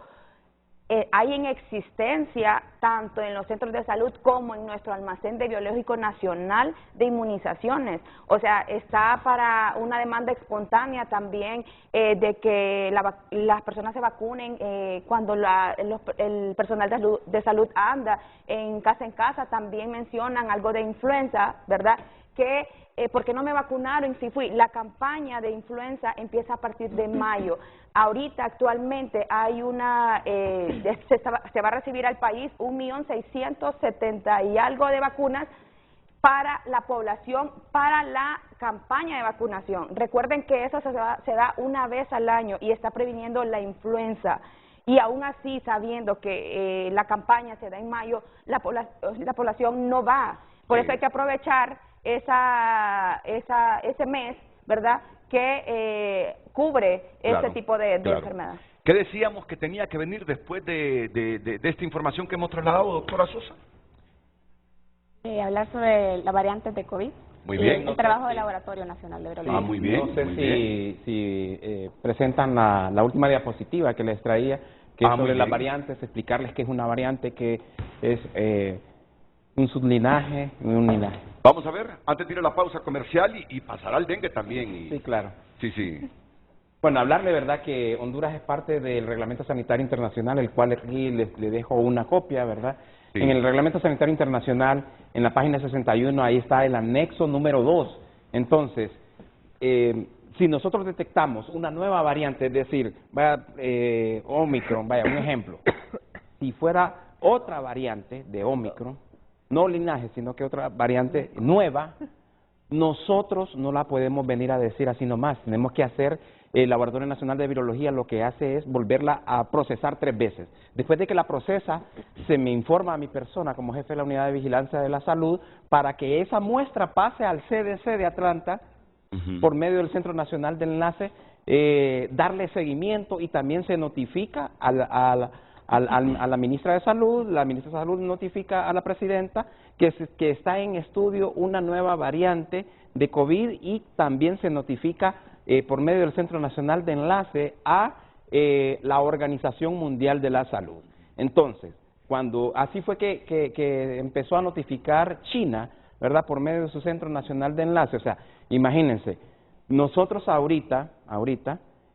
hay en existencia tanto en los centros de salud como en nuestro almacén de biológico nacional de inmunizaciones. O sea, está para una demanda espontánea también de que las personas se vacunen cuando el personal de salud anda en casa. También mencionan algo de influenza, ¿verdad? Que ¿por qué no me vacunaron si fui? La campaña de influenza empieza a partir de mayo. Ahorita actualmente hay se va a recibir al país 1.670,000 y algo de vacunas para la población, para la campaña de vacunación. Recuerden que eso se da una vez al año y está previniendo la influenza. Y aún así, sabiendo que la campaña se da en mayo, la población no va. Por eso hay que aprovechar ese mes, ¿verdad?, que cubre este tipo de enfermedad. ¿Qué decíamos que tenía que venir después de esta información que hemos trasladado, doctora Sosa? Hablar sobre las variantes de COVID. Muy bien. El trabajo del Laboratorio Nacional de Virología. Muy bien. No sé si presentan la última diapositiva que les traía, que es sobre las variantes, explicarles que es una variante que es un sublinaje y un linaje. Vamos a ver, antes de ir a la pausa comercial y pasará al dengue también. Sí, claro. Sí. Bueno, hablar de verdad que Honduras es parte del Reglamento Sanitario Internacional, el cual aquí le dejo una copia, ¿verdad? Sí. En el Reglamento Sanitario Internacional, en la página 61, ahí está el anexo número 2. Entonces, si nosotros detectamos una nueva variante, es decir, Omicron, un ejemplo, si fuera otra variante de Omicron, no linaje, sino que otra variante nueva, nosotros no la podemos venir a decir así nomás. Tenemos que hacer, el Laboratorio Nacional de Virología lo que hace es volverla a procesar 3 veces. Después de que la procesa, se me informa a mi persona como jefe de la Unidad de Vigilancia de la Salud para que esa muestra pase al CDC de Atlanta por medio del Centro Nacional de Enlace, darle seguimiento, y también se notifica a la ministra de Salud. La ministra de Salud notifica a la presidenta que está en estudio una nueva variante de COVID, y también se notifica por medio del Centro Nacional de Enlace a la Organización Mundial de la Salud. Entonces, así fue que empezó a notificar China, ¿verdad?, por medio de su Centro Nacional de Enlace. O sea, imagínense, nosotros ahorita,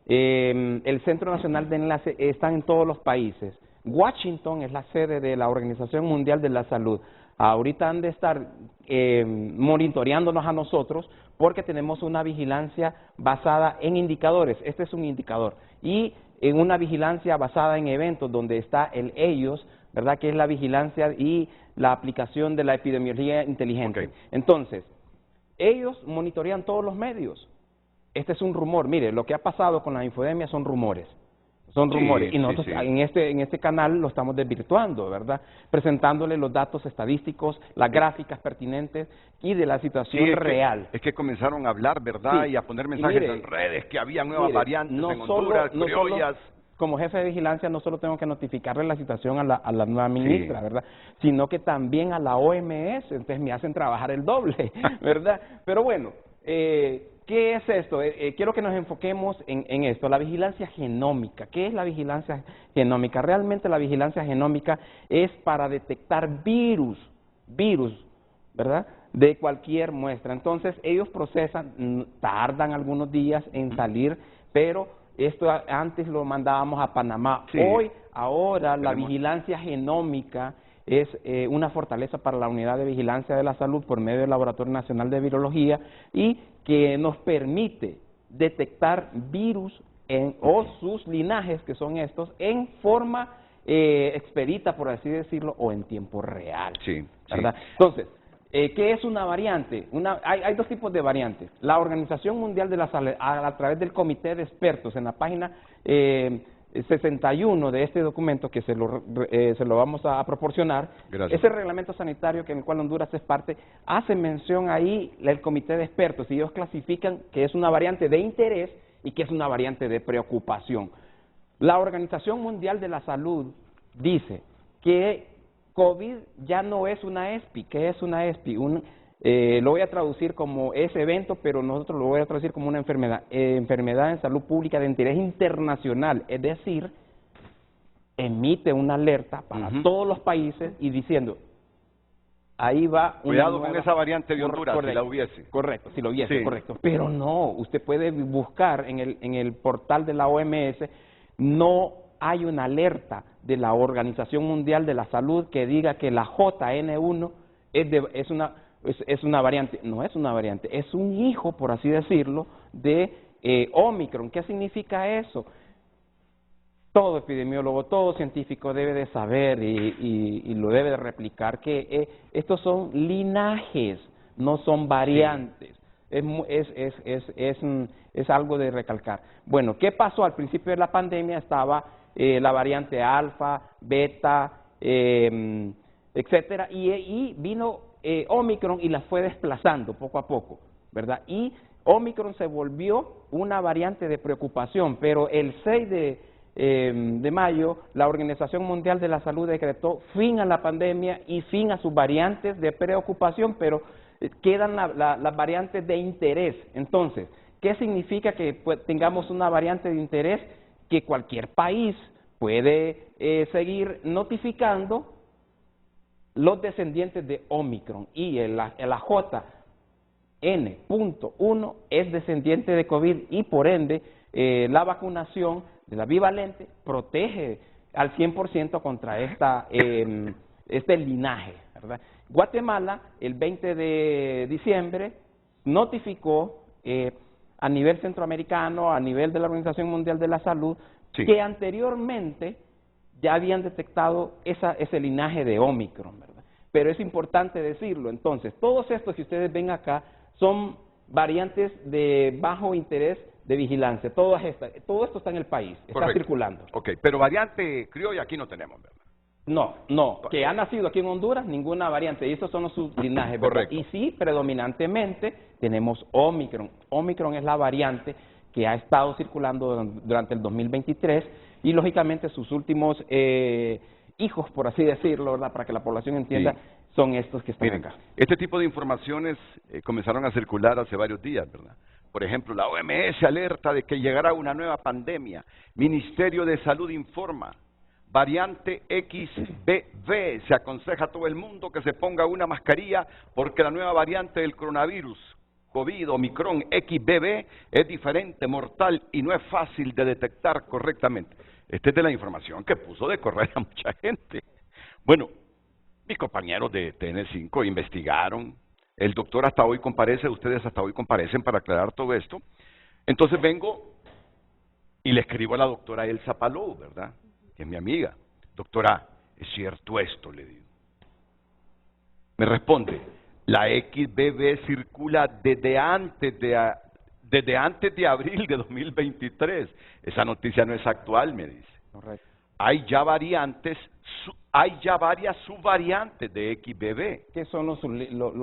el Centro Nacional de Enlace está en todos los países. Washington es la sede de la Organización Mundial de la Salud. Ahorita han de estar monitoreándonos a nosotros, porque tenemos una vigilancia basada en indicadores. Este es un indicador. Y en una vigilancia basada en eventos, donde está ellos, ¿verdad?, que es la vigilancia y la aplicación de la epidemiología inteligente. Entonces, ellos monitorean todos los medios. Este es un rumor. Mire, lo que ha pasado con la infodemia son rumores. Son rumores, y nosotros en este canal lo estamos desvirtuando, ¿verdad?, presentándole los datos estadísticos, las gráficas pertinentes y de la situación real. Es que comenzaron a hablar, ¿verdad?, y a poner mensajes en redes que había nuevas variantes en Honduras, criollas. Como jefe de vigilancia, no solo tengo que notificarle la situación a la nueva ministra, ¿verdad?, sino que también a la OMS. Entonces me hacen trabajar el doble, ¿verdad? Pero bueno, ¿qué es esto? Quiero que nos enfoquemos en esto, la vigilancia genómica. ¿Qué es la vigilancia genómica? Realmente la vigilancia genómica es para detectar virus, ¿verdad?, de cualquier muestra. Entonces ellos procesan, tardan algunos días en salir, pero esto antes lo mandábamos a Panamá. Ahora la vigilancia genómica es una fortaleza para la Unidad de Vigilancia de la Salud por medio del Laboratorio Nacional de Virología, y que nos permite detectar virus o sus linajes, que son estos, en forma expedita, por así decirlo, o en tiempo real. ¿Verdad? Entonces, ¿qué es una variante? Hay dos tipos de variantes. La Organización Mundial de la Salud, a través del Comité de Expertos, en la página 61 de este documento, que se lo vamos a proporcionar. Ese reglamento sanitario, en el cual Honduras es parte, hace mención ahí el Comité de Expertos, y ellos clasifican que es una variante de interés y que es una variante de preocupación. La Organización Mundial de la Salud dice que COVID ya no es una ESPI. ¿Qué es una ESPI? Lo voy a traducir como ese evento, pero nosotros lo voy a traducir como una enfermedad en salud pública de interés internacional. Es decir, emite una alerta para todos los países y diciendo, ahí va una cuidado con esa variante de Honduras, si la hubiese. Correcto, si lo hubiese, correcto. Pero no, usted puede buscar en el portal de la OMS, no hay una alerta de la Organización Mundial de la Salud que diga que la JN1 es una variante. No es una variante, es un hijo, por así decirlo, de Omicron. ¿Qué significa eso? Todo epidemiólogo, todo científico debe de saber y lo debe de replicar, que estos son linajes, no son variantes. Es algo de recalcar. Bueno, ¿qué pasó? Al principio de la pandemia estaba la variante alfa, beta, etcétera, y vino Omicron y la fue desplazando poco a poco, ¿verdad? Y Omicron se volvió una variante de preocupación, pero el 6 de mayo la Organización Mundial de la Salud decretó fin a la pandemia y fin a sus variantes de preocupación, pero quedan las variantes de interés. Entonces, ¿qué significa que tengamos una variante de interés? Que cualquier país puede seguir notificando los descendientes de Omicron, y la JN.1 es descendiente de COVID, y por ende la vacunación de la bivalente protege al 100% contra este linaje, ¿verdad? Guatemala, el 20 de diciembre, notificó a nivel centroamericano, a nivel de la Organización Mundial de la Salud, que anteriormente ya habían detectado ese linaje de Omicron, ¿verdad? Pero es importante decirlo. Entonces, todos estos que ustedes ven acá son variantes de bajo interés de vigilancia. Todo esto está en el país, está circulando. Ok, pero variante criolla aquí no tenemos, ¿verdad? No, que ha nacido aquí en Honduras, ninguna variante, y estos son los sublinajes, ¿verdad? Correcto. Y sí, predominantemente tenemos Omicron. Omicron es la variante que ha estado circulando durante el 2023 y lógicamente sus últimos hijos, por así decirlo, ¿verdad? Para que la población entienda, sí, son estos que están acá. Este tipo de informaciones comenzaron a circular hace varios días, ¿verdad? Por ejemplo, la OMS alerta de que llegará una nueva pandemia. Ministerio de Salud informa. Variante XBB, se aconseja a todo el mundo que se ponga una mascarilla porque la nueva variante del coronavirus, COVID, Omicron, XBB, es diferente, mortal y no es fácil de detectar correctamente. Esta es de la información que puso de correr a mucha gente. Bueno, mis compañeros de TN5 investigaron, el doctor hasta hoy comparece, ustedes hasta hoy comparecen para aclarar todo esto. Entonces vengo y le escribo a la doctora Elsa Palou, ¿verdad?, que es mi amiga. Doctora, ¿es cierto esto?, le digo. Me responde, la XBB circula desde antes de abril de 2023. Esa noticia no es actual, me dice. Correcto. Hay ya variantes, hay ya varias subvariantes de XBB. ¿Qué son los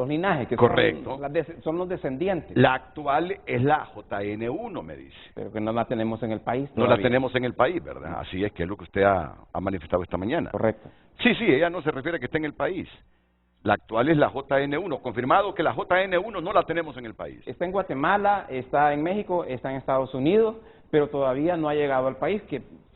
linajes? Que correcto. Son los descendientes. La actual es la JN1, me dice. Pero que no la tenemos en el país todavía. No la tenemos en el país, ¿verdad? Así es, que es lo que usted ha manifestado esta mañana. Correcto. Sí, ella no se refiere a que esté en el país. La actual es la JN1. Confirmado que la JN1 no la tenemos en el país. Está en Guatemala, está en México, está en Estados Unidos, pero todavía no ha llegado al país.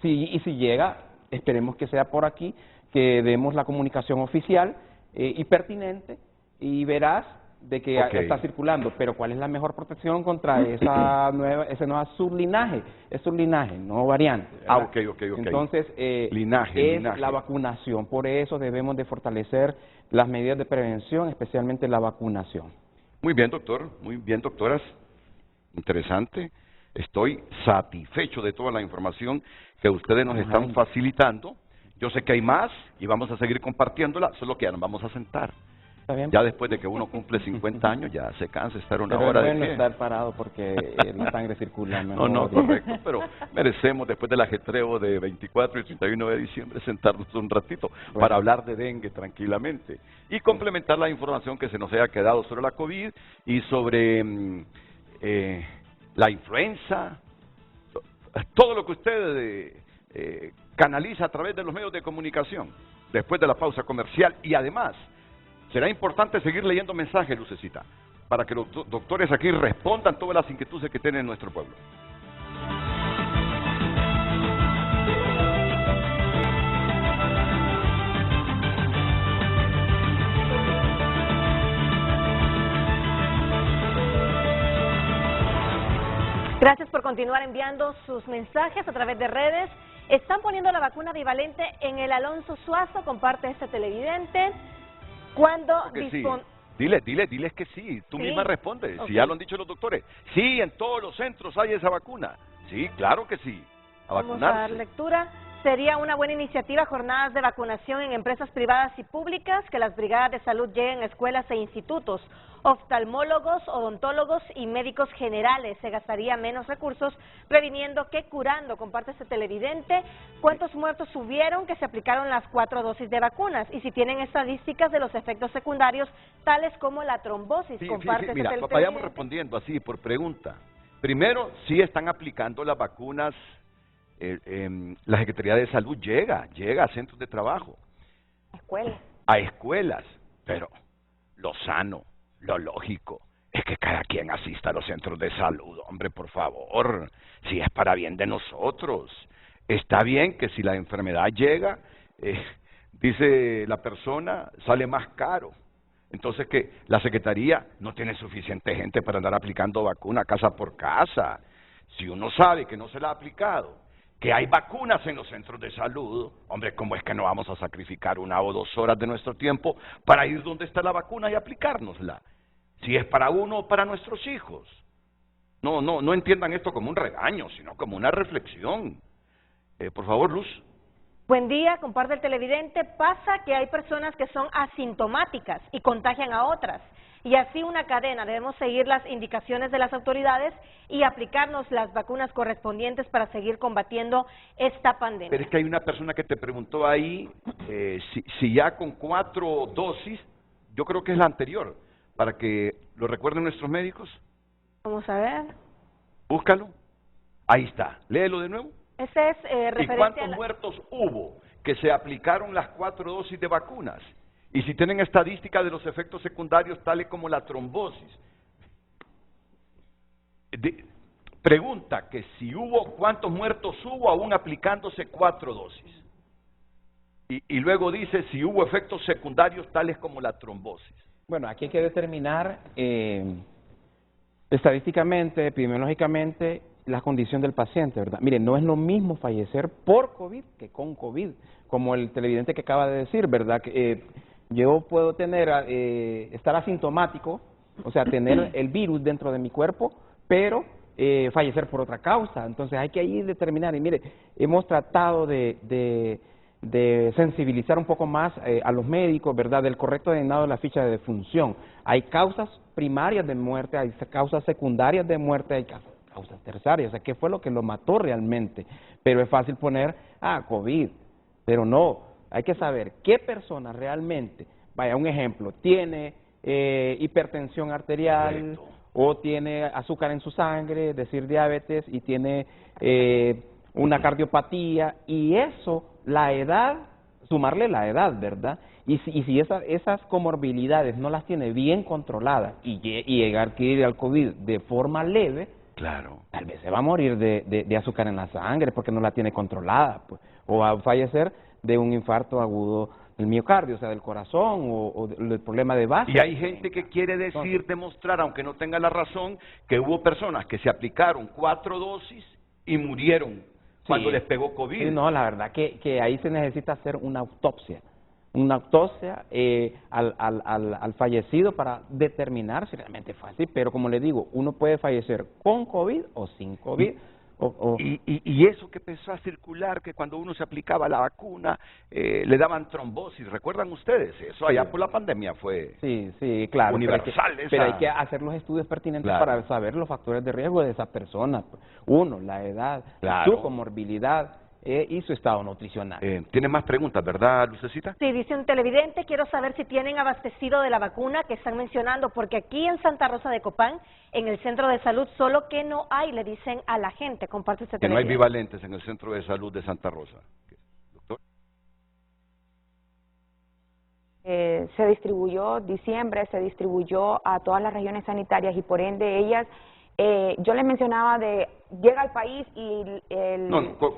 Y si llega, esperemos que sea por aquí, que demos la comunicación oficial y pertinente y veraz de que está circulando. Pero ¿cuál es la mejor protección contra ese nuevo sublinaje? Es sublinaje, no variante, ¿verdad? Ok. Entonces, linaje. La vacunación. Por eso debemos de fortalecer las medidas de prevención, especialmente la vacunación. Muy bien, doctor. Muy bien, doctoras. Interesante. Estoy satisfecho de toda la información que ustedes nos están facilitando. Yo sé que hay más y vamos a seguir compartiéndola, solo que ya nos vamos a sentar. ¿Está bien? Ya después de que uno cumple 50 años, ya se cansa estar una pero hora de pie. Es bueno estar parado porque la sangre circula mejor. No, correcto, pero merecemos después del ajetreo de 24 y 31 de diciembre sentarnos un ratito para hablar de dengue tranquilamente y complementar la información que se nos haya quedado sobre la COVID y sobre la influenza, todo lo que usted canaliza a través de los medios de comunicación después de la pausa comercial. Y además será importante seguir leyendo mensajes, Lucecita, para que los doctores aquí respondan todas las inquietudes que tiene nuestro pueblo. Gracias por continuar enviando sus mensajes a través de redes. Están poniendo la vacuna bivalente en el Alonso Suazo, comparte este televidente. ¿Cuándo dispone? Diles que sí, tú misma respondes, si ya lo han dicho los doctores. Sí, en todos los centros hay esa vacuna. Sí, claro que sí, a vacunarse. Vamos a dar lectura. Sería una buena iniciativa jornadas de vacunación en empresas privadas y públicas, que las brigadas de salud lleguen a escuelas e institutos. Oftalmólogos, odontólogos y médicos generales. Se gastaría menos recursos previniendo que curando. Comparte este televidente. ¿Cuántos muertos hubieron que se aplicaron las 4 dosis de vacunas? Y si tienen estadísticas de los efectos secundarios, tales como la trombosis. Comparte mira, este vayamos respondiendo así por pregunta. Primero, sí están aplicando las vacunas. La Secretaría de Salud llega a centros de trabajo. A escuelas. Pero lo sano, lo lógico, es que cada quien asista a los centros de salud, hombre, por favor, si es para bien de nosotros. Está bien que si la enfermedad llega, dice la persona, sale más caro. Entonces que la Secretaría no tiene suficiente gente para andar aplicando vacuna casa por casa. Si uno sabe que no se la ha aplicado, que hay vacunas en los centros de salud, hombre, ¿cómo es que no vamos a sacrificar 1 o 2 horas de nuestro tiempo para ir donde está la vacuna y aplicárnosla? Si es para uno o para nuestros hijos. No entiendan esto como un regaño, sino como una reflexión. Por favor, Luz. Buen día, comparte el televidente. Pasa que hay personas que son asintomáticas y contagian a otras. Y así una cadena. Debemos seguir las indicaciones de las autoridades y aplicarnos las vacunas correspondientes para seguir combatiendo esta pandemia. Pero es que hay una persona que te preguntó ahí si ya con 4 dosis, yo creo que es la anterior, para que lo recuerden nuestros médicos. Vamos a ver. Búscalo. Ahí está. Léelo de nuevo. Ese es referente ¿Y cuántos muertos hubo que se aplicaron las 4 dosis de vacunas? Y si tienen estadística de los efectos secundarios tales como la trombosis. Pregunta que si hubo, ¿cuántos muertos hubo aún aplicándose 4 dosis? Y luego dice si hubo efectos secundarios tales como la trombosis. Bueno, aquí hay que determinar estadísticamente, epidemiológicamente, la condición del paciente, ¿verdad? Mire, no es lo mismo fallecer por COVID que con COVID, como el televidente que acaba de decir, ¿verdad? Yo puedo tener, estar asintomático, o sea, tener el virus dentro de mi cuerpo, pero fallecer por otra causa. Entonces hay que ahí determinar, y mire, hemos tratado de sensibilizar un poco más a los médicos, ¿verdad?, del correcto llenado de la ficha de defunción. Hay causas primarias de muerte, hay causas secundarias de muerte, hay causas terciarias, o sea, ¿qué fue lo que lo mató realmente? Pero es fácil poner, COVID, pero no, hay que saber qué persona realmente, vaya, un ejemplo, tiene hipertensión arterial, correcto, o tiene azúcar en su sangre, es decir, diabetes, y tiene una cardiopatía, y eso, la edad, sumarle la edad, ¿verdad? Y si esas comorbilidades no las tiene bien controladas y llegar a adquirir el COVID de forma leve, claro, tal vez se va a morir de azúcar en la sangre porque no la tiene controlada, pues, o va a fallecer de un infarto agudo del miocardio, o sea, del corazón, o del problema de base. Y hay gente que quiere decir, demostrar, aunque no tenga la razón, que hubo personas que se aplicaron 4 dosis y murieron cuando les pegó COVID. Sí, no, la verdad que ahí se necesita hacer una autopsia al fallecido para determinar si realmente fue así, pero como le digo, uno puede fallecer con COVID o sin COVID. Y eso que empezó a circular, que cuando uno se aplicaba la vacuna, le daban trombosis, ¿recuerdan ustedes? Eso allá por la pandemia fue claro, universal. Pero hay que hacer los estudios pertinentes para saber los factores de riesgo de esa persona. Uno, la edad, su comorbilidad y su estado nutricional. ¿Tiene más preguntas, verdad, Lucecita? Sí, dice un televidente, quiero saber si tienen abastecido de la vacuna que están mencionando, porque aquí en Santa Rosa de Copán, en el centro de salud, solo que no hay, le dicen a la gente. Comparte este televidente. Que no hay bivalentes en el centro de salud de Santa Rosa. Doctor. Se distribuyó diciembre, se distribuyó a todas las regiones sanitarias y por ende ellas, yo les mencionaba llega al país y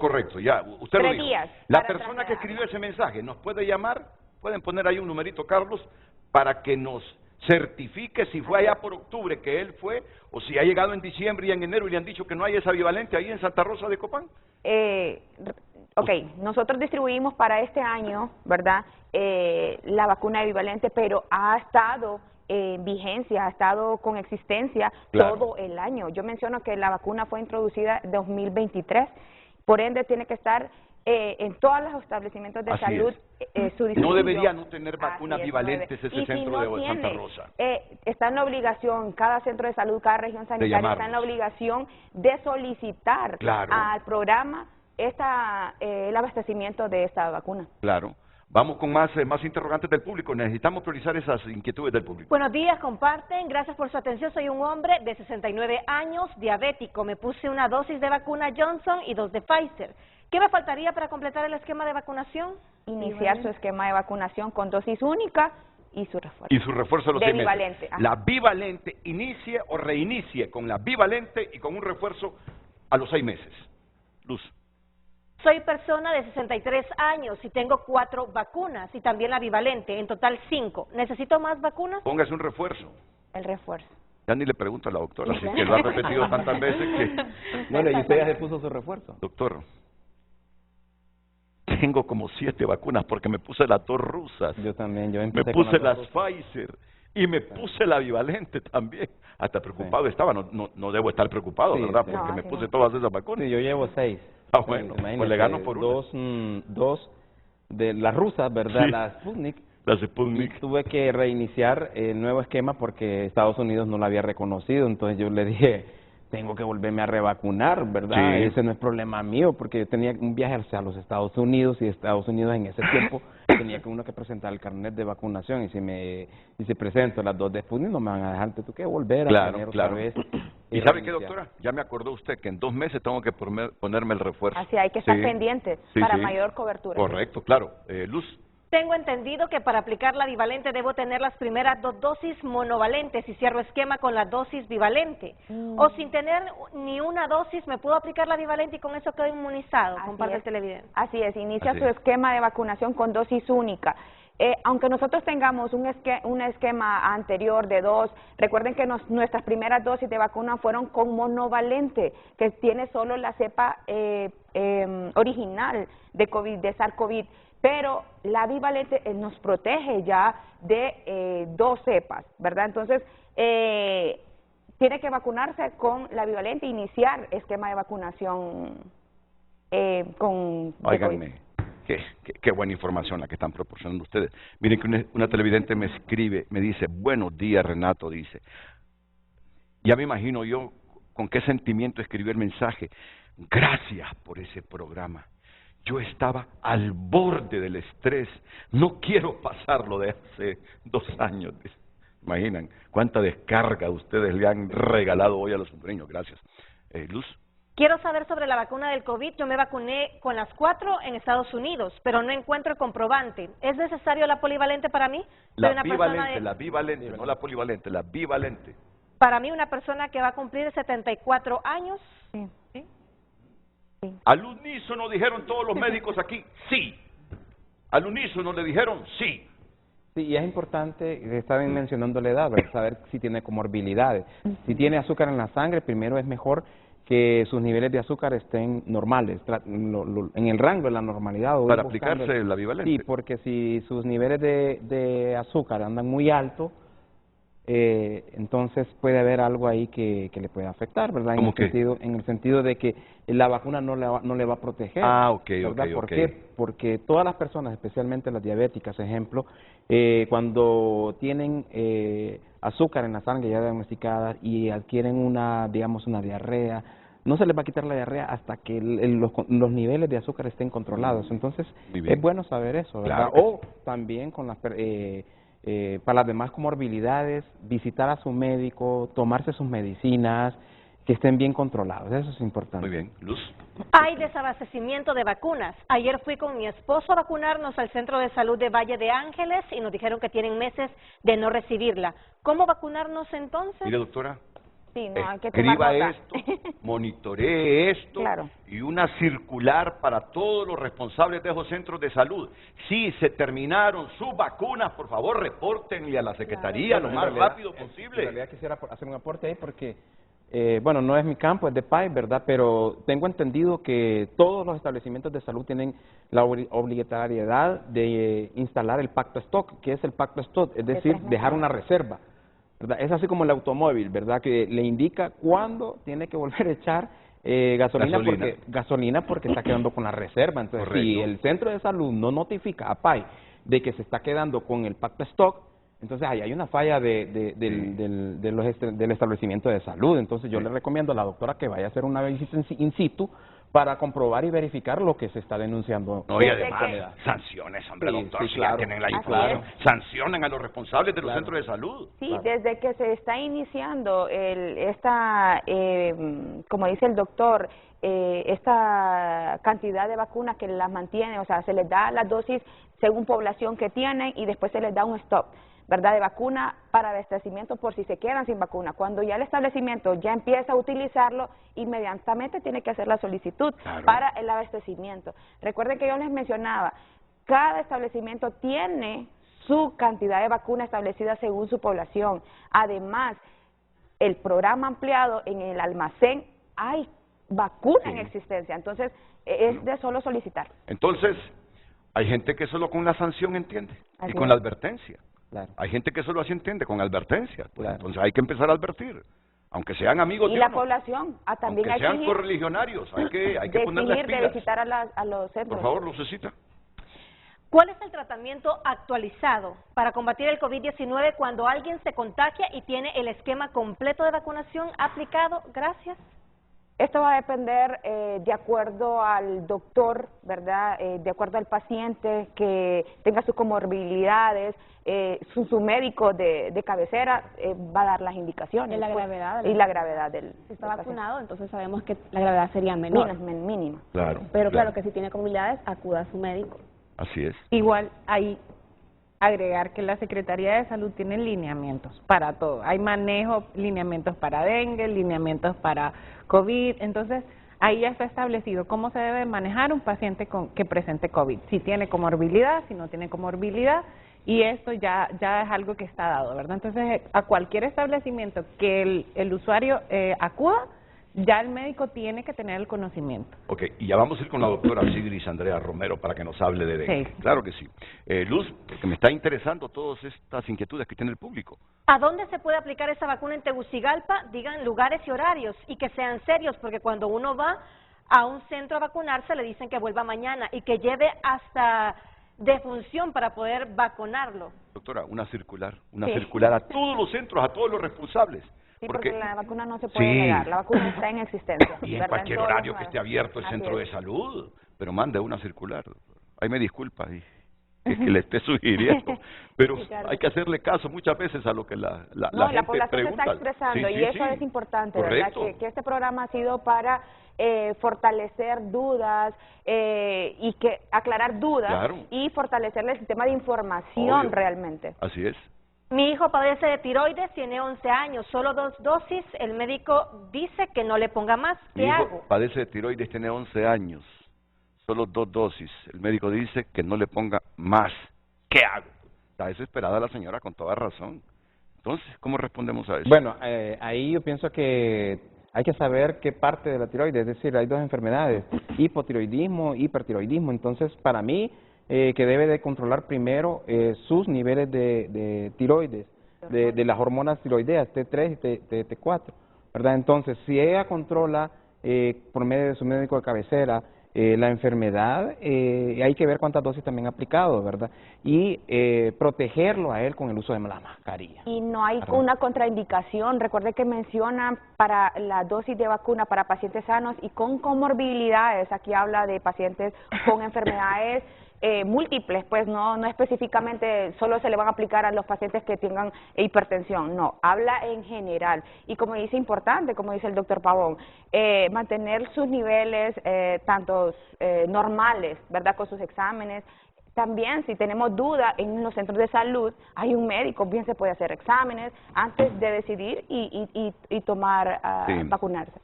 correcto, ya, usted lo dijo. La persona que escribió ese mensaje nos puede llamar, pueden poner ahí un numerito, Carlos, para que nos certifique si fue allá por octubre que él fue, o si ha llegado en diciembre y en enero y le han dicho que no hay esa bivalente ahí en Santa Rosa de Copán. Nosotros distribuimos para este año, ¿verdad?, la vacuna bivalente, pero ha estado en vigencia, ha estado con existencia todo el año. Yo menciono que la vacuna fue introducida en 2023, por ende tiene que estar en todos los establecimientos de salud su distribución. No debería no tener vacunas bivalentes ese centro de Santa Rosa. Está en la obligación, cada centro de salud, cada región sanitaria está en la obligación de solicitar al programa el abastecimiento de esta vacuna. Claro. Vamos con más interrogantes del público. Necesitamos priorizar esas inquietudes del público. Buenos días, comparten. Gracias por su atención. Soy un hombre de 69 años, diabético. Me puse una dosis de vacuna Johnson y 2 de Pfizer. ¿Qué me faltaría para completar el esquema de vacunación? Iniciar su esquema de vacunación con dosis única y su refuerzo. Y su refuerzo a los 6 meses. Bivalente. La bivalente inicie o reinicie con la bivalente y con un refuerzo a los 6 meses. Luz. Soy persona de 63 años y tengo 4 vacunas y también la bivalente, en total 5. ¿Necesito más vacunas? Póngase un refuerzo. El refuerzo. Ya ni le pregunto a la doctora, así que lo ha repetido tantas veces que... Bueno, y usted ya se puso su refuerzo. Doctor, tengo como 7 vacunas porque me puse las 2 rusas. Yo también, me puse las Pfizer y me puse la bivalente también. Hasta preocupado estaba, no debo estar preocupado, ¿verdad? Porque me puse todas esas vacunas. Sí, yo llevo 6. Bueno, pues le gano por 2 de las rusas, ¿verdad? Sí. La Sputnik. La Sputnik. Y tuve que reiniciar el nuevo esquema porque Estados Unidos no la había reconocido, entonces yo le dije, tengo que volverme a revacunar, ¿verdad? Sí. Ese no es problema mío, porque yo tenía un viaje hacia los Estados Unidos, y Estados Unidos en ese tiempo tenía que uno que presentar el carnet de vacunación, y si presento las 2 de Sputnik no me van a dejar, tú que volver a tener otra vez. ¿Y sabe qué, doctora? Ya me acordó usted que en 2 meses tengo que ponerme el refuerzo. Así hay que estar pendientes para mayor cobertura. Correcto, claro. Luz. Tengo entendido que para aplicar la bivalente debo tener las primeras 2 dosis monovalentes y cierro esquema con la dosis bivalente. O sin tener ni una dosis me puedo aplicar la bivalente y con eso quedo inmunizado. Comparte el televidente. Así es, inicia su esquema de vacunación con dosis única. Aunque nosotros tengamos un esquema anterior de 2, recuerden que nuestras primeras dosis de vacuna fueron con monovalente, que tiene solo la cepa original de SARS-CoV, pero la bivalente nos protege ya de 2 cepas, ¿verdad? Entonces, tiene que vacunarse con la bivalente e iniciar esquema de vacunación con... Óiganme. Qué buena información la que están proporcionando ustedes. Miren que una televidente me escribe, me dice, buenos días Renato, dice. Ya me imagino yo con qué sentimiento escribió el mensaje. Gracias por ese programa. Yo estaba al borde del estrés. No quiero pasarlo de hace 2 años. Imaginan cuánta descarga ustedes le han regalado hoy a los hondureños. Gracias. Luz. Quiero saber sobre la vacuna del COVID. Yo me vacuné con las 4 en Estados Unidos, pero no encuentro el comprobante. ¿Es necesario la polivalente para mí? La bivalente, no la polivalente, la bivalente. Para mí, una persona que va a cumplir 74 años. Sí. Al unísono dijeron todos los médicos aquí, sí. Al unísono le dijeron sí. Sí, y es importante, estaban mencionando la edad, ¿verdad? Saber si tiene comorbilidades. Si tiene azúcar en la sangre, primero es mejor que sus niveles de azúcar estén normales, en el rango de la normalidad. Para aplicarse la bivalente. Sí, porque si sus niveles de azúcar andan muy altos, entonces puede haber algo ahí que le puede afectar, ¿verdad? En el sentido de que la vacuna no le va a proteger. Ah, ok. ¿Por qué? Porque todas las personas, especialmente las diabéticas, ejemplo, cuando tienen azúcar en la sangre ya diagnosticada y adquieren una diarrea, no se les va a quitar la diarrea hasta que los niveles de azúcar estén controlados. Entonces, es bueno saber eso, ¿verdad? Claro. O también con para las demás comorbilidades, visitar a su médico, tomarse sus medicinas, que estén bien controlados. Eso es importante. Muy bien. Luz. Hay desabastecimiento de vacunas. Ayer fui con mi esposo a vacunarnos al Centro de Salud de Valle de Ángeles y nos dijeron que tienen meses de no recibirla. ¿Cómo vacunarnos entonces? Mire, doctora. Sí, no, hay que tomar escriba nota. esto, monitoree esto, claro. Y una circular para todos los responsables de esos centros de salud. Si se terminaron sus vacunas, por favor, repórtenle a la Secretaría lo más rápido posible. En realidad quisiera hacer un aporte ahí porque, bueno, no es mi campo, es de PAI, ¿verdad? Pero tengo entendido que todos los establecimientos de salud tienen la obligatoriedad de instalar el pacto stock. ¿Qué es el pacto stock? Es decir, dejar una reserva, ¿verdad? Es así como el automóvil, ¿verdad? Que le indica cuándo tiene que volver a echar gasolina porque está quedando con la reserva. Entonces, si el centro de salud no notifica a PAI de que se está quedando con el pacto stock, entonces ahí hay una falla del establecimiento de salud. Entonces yo le recomiendo a la doctora que vaya a hacer una visita in situ para comprobar y verificar lo que se está denunciando. No, y además, sanciones, hombre, doctor, si ya tienen la información, sancionen a los responsables de los centros de salud. Sí, desde que se está iniciando como dice el doctor, esta cantidad de vacunas que las mantiene, o sea, se les da las dosis según población que tienen y después se les da un stock, ¿verdad?, de vacuna para abastecimiento por si se quedan sin vacuna. Cuando ya el establecimiento ya empieza a utilizarlo, inmediatamente tiene que hacer la solicitud para el abastecimiento. Recuerden que yo les mencionaba, cada establecimiento tiene su cantidad de vacuna establecida según su población. Además, el programa ampliado en el almacén, hay vacuna en existencia, entonces es de solo solicitar. Entonces, hay gente que solo con la sanción entiende y con la advertencia. Claro. Hay gente que solo así entiende, con advertencia. Pues entonces hay que empezar a advertir, aunque sean amigos y la población, también aunque sean correligionarios, hay que ponerle pilas. De visitar a los centros. Por favor, Lucecita. ¿Cuál es el tratamiento actualizado para combatir el COVID-19 cuando alguien se contagia y tiene el esquema completo de vacunación aplicado? Gracias. Esto va a depender de acuerdo al doctor, ¿verdad? De acuerdo al paciente que tenga sus comorbilidades, su médico de cabecera va a dar las indicaciones. Y la gravedad. Y la gravedad del Si está vacunado, entonces sabemos que la gravedad sería menor. Mínima. Claro. Pero claro que si tiene comorbilidades, acuda a su médico. Así es. Igual hay agregar que la Secretaría de Salud tiene lineamientos para todo. Hay lineamientos para dengue, lineamientos para COVID. Entonces, ahí ya está establecido cómo se debe manejar un paciente que presente COVID. Si tiene comorbilidad, si no tiene comorbilidad, y esto ya es algo que está dado, ¿verdad? Entonces, a cualquier establecimiento que el usuario acuda, ya el médico tiene que tener el conocimiento. Ok, y ya vamos a ir con la doctora Sigrid Andrea Romero para que nos hable de dengue. Sí. Claro que sí. Luz, porque me está interesando todas estas inquietudes que tiene el público. ¿A dónde se puede aplicar esa vacuna en Tegucigalpa? Digan lugares y horarios y que sean serios, porque cuando uno va a un centro a vacunarse le dicen que vuelva mañana y que lleve hasta defunción para poder vacunarlo. Doctora, una circular a todos los centros, a todos los responsables. Sí, porque la vacuna no se puede negar, la vacuna está en existencia. Y en cualquier horario que esté abierto el centro de salud, pero mande una circular. Ahí me disculpa que le esté sugiriendo, pero hay que hacerle caso muchas veces a lo que la gente población pregunta. Se está expresando y eso es importante, correcto. ¿Verdad? Que este programa ha sido para fortalecer dudas y que aclarar dudas y fortalecer el sistema de información realmente. Así es. Mi hijo padece de tiroides, tiene 11 años, solo 2 dosis, el médico dice que no le ponga más, ¿qué hago? Mi hijo padece de tiroides, tiene 11 años, solo 2 dosis, el médico dice que no le ponga más, ¿qué hago? Está desesperada la señora con toda razón. Entonces, ¿cómo respondemos a eso? Bueno, ahí yo pienso que hay que saber qué parte de la tiroides, es decir, hay dos enfermedades, hipotiroidismo, hipertiroidismo, entonces para mí que debe de controlar primero sus niveles de tiroides, de las hormonas tiroideas, T3 y T4, ¿verdad? Entonces, si ella controla por medio de su médico de cabecera la enfermedad, hay que ver cuántas dosis también ha aplicado, ¿verdad? Y protegerlo a él con el uso de la mascarilla. Y no hay una contraindicación. Recuerde que mencionan para la dosis de vacuna para pacientes sanos y con comorbilidades. Aquí habla de pacientes con enfermedades múltiples, pues no específicamente solo se le van a aplicar a los pacientes que tengan hipertensión, no, habla en general. Y como dice importante, como dice el doctor Pavón, mantener sus niveles tanto normales, ¿verdad?, con sus exámenes. También, si tenemos duda en los centros de salud, hay un médico, bien se puede hacer exámenes antes de decidir y tomar, vacunarse.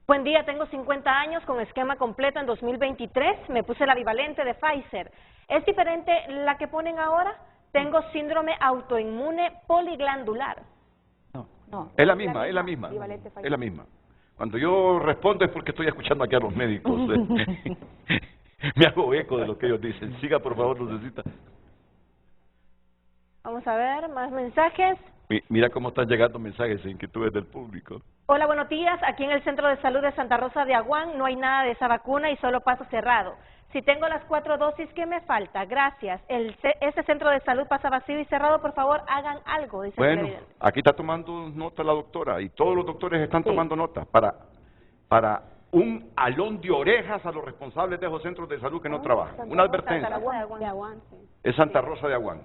Buen día, tengo 50 años con esquema completo en 2023, me puse la bivalente de Pfizer. ¿Es diferente la que ponen ahora? Tengo síndrome autoinmune poliglandular. No. Es la misma. Cuando yo respondo es porque estoy escuchando aquí a los médicos. Me hago eco de lo que ellos dicen. Siga, por favor, Lucecita. Vamos a ver, más mensajes. Mira cómo están llegando mensajes e inquietudes del público. Hola, buenos días. Aquí en el Centro de Salud de Santa Rosa de Aguán no hay nada de esa vacuna y solo paso cerrado. Si tengo las 4 dosis, ¿qué me falta? Gracias. Ese centro de salud pasa vacío y cerrado, por favor, hagan algo, dice el presidente. Aquí está tomando nota la doctora y todos los doctores están tomando nota para un alón de orejas a los responsables de esos centros de salud que no trabajan. Una advertencia. Es Santa Rosa de Aguán.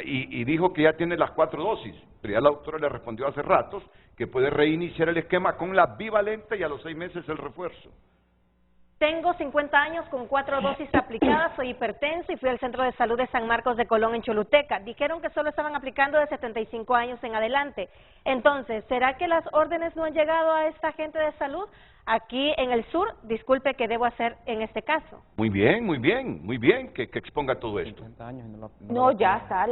Y dijo que ya tiene las 4 dosis, pero ya la doctora le respondió hace ratos que puede reiniciar el esquema con la bivalente y a los 6 meses el refuerzo. Tengo 50 años con 4 dosis aplicadas, soy hipertenso y fui al Centro de Salud de San Marcos de Colón en Choluteca. Dijeron que solo estaban aplicando de 75 años en adelante. Entonces, ¿será que las órdenes no han llegado a esta gente de salud? Aquí en el sur, disculpe, ¿qué debo hacer en este caso? Muy bien, que exponga todo esto. No, ya está,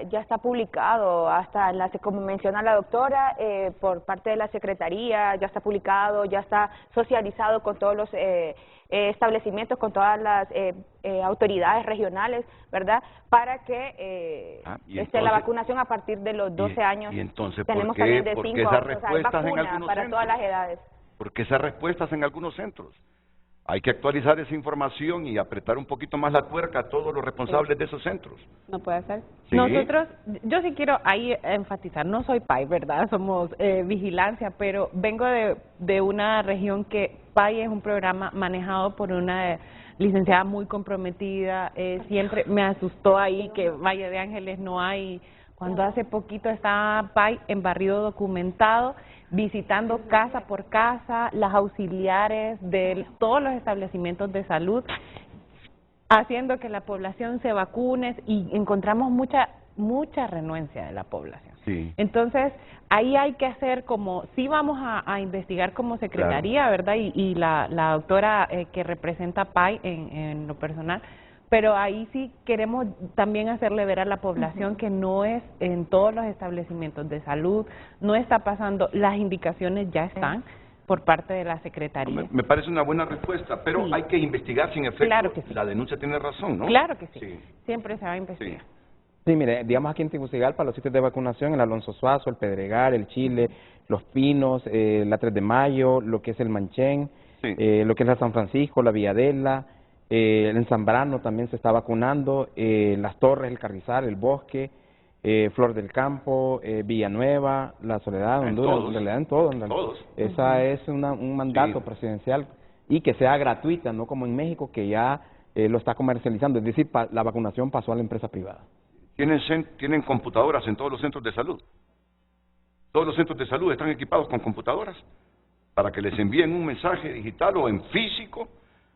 ya está publicado, hasta como menciona la doctora, por parte de la Secretaría, ya está publicado, ya está socializado con todos los establecimientos, con todas las autoridades regionales, ¿verdad?, para que la vacunación a partir de los 12 años. Y entonces, tenemos también de 5 esas respuestas en algunos para todas las edades. Porque esas respuestas en algunos centros. Hay que actualizar esa información y apretar un poquito más la tuerca a todos los responsables de esos centros. No puede ser. ¿Sí? Nosotros, yo sí quiero ahí enfatizar, no soy PAI, ¿verdad? Somos vigilancia, pero vengo de una región que PAI es un programa manejado por una licenciada muy comprometida. Siempre me asustó ahí que Valle de Ángeles no hay. Cuando hace poquito estaba PAI en barrido documentado, visitando casa por casa, las auxiliares de todos los establecimientos de salud, haciendo que la población se vacune, y encontramos mucha renuencia de la población. Sí. Entonces, ahí hay que hacer como, sí vamos a investigar como secretaría, claro, ¿verdad? Y la doctora que representa PAI en lo personal, pero ahí sí queremos también hacerle ver a la población que no es en todos los establecimientos de salud, no está pasando, las indicaciones ya están por parte de la Secretaría. Me parece una buena respuesta, pero sí, hay que investigar sin efecto. Claro que sí. La denuncia tiene razón, ¿no? Claro que sí, sí. Siempre se va a investigar. Sí. Sí, mire, digamos aquí en Tegucigalpa, los sitios de vacunación, el Alonso Suazo, el Pedregal, el Chile, Los Pinos, la 3 de Mayo, lo que es el Manchén, sí, lo que es la San Francisco, la Villadela, en Zambrano también se está vacunando, Las Torres, el Carrizal, el Bosque, Flor del Campo, Villanueva, La Soledad, Honduras, en realidad en todos. Esa es un mandato presidencial, y que sea gratuita, no como en México, que ya lo está comercializando, es decir, la vacunación pasó a la empresa privada. ¿Tienen computadoras en todos los centros de salud? Todos los centros de salud están equipados con computadoras para que les envíen un mensaje digital o en físico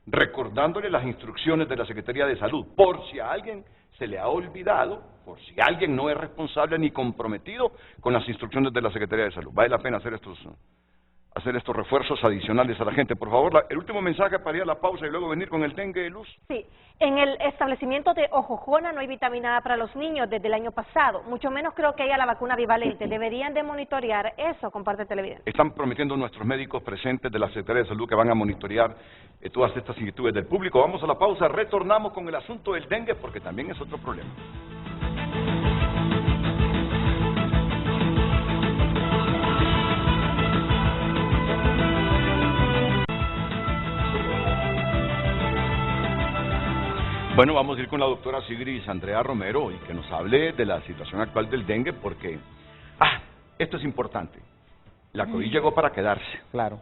recordándole las instrucciones de la Secretaría de Salud, por si a alguien se le ha olvidado, por si alguien no es responsable ni comprometido con las instrucciones de la Secretaría de Salud. Vale la pena hacer estos refuerzos adicionales a la gente. Por favor, el último mensaje para ir a la pausa y luego venir con el dengue, Luz. Sí, en el establecimiento de Ojojona no hay vitamina A para los niños desde el año pasado, mucho menos creo que haya la vacuna bivalente. Deberían de monitorear eso, comparte televidente. Están prometiendo nuestros médicos presentes de la Secretaría de Salud que van a monitorear todas estas inquietudes del público. Vamos a la pausa, retornamos con el asunto del dengue porque también es otro problema. Bueno, vamos a ir con la doctora Sigrid Andrea Romero y que nos hable de la situación actual del dengue porque, esto es importante, la COVID llegó para quedarse. Claro.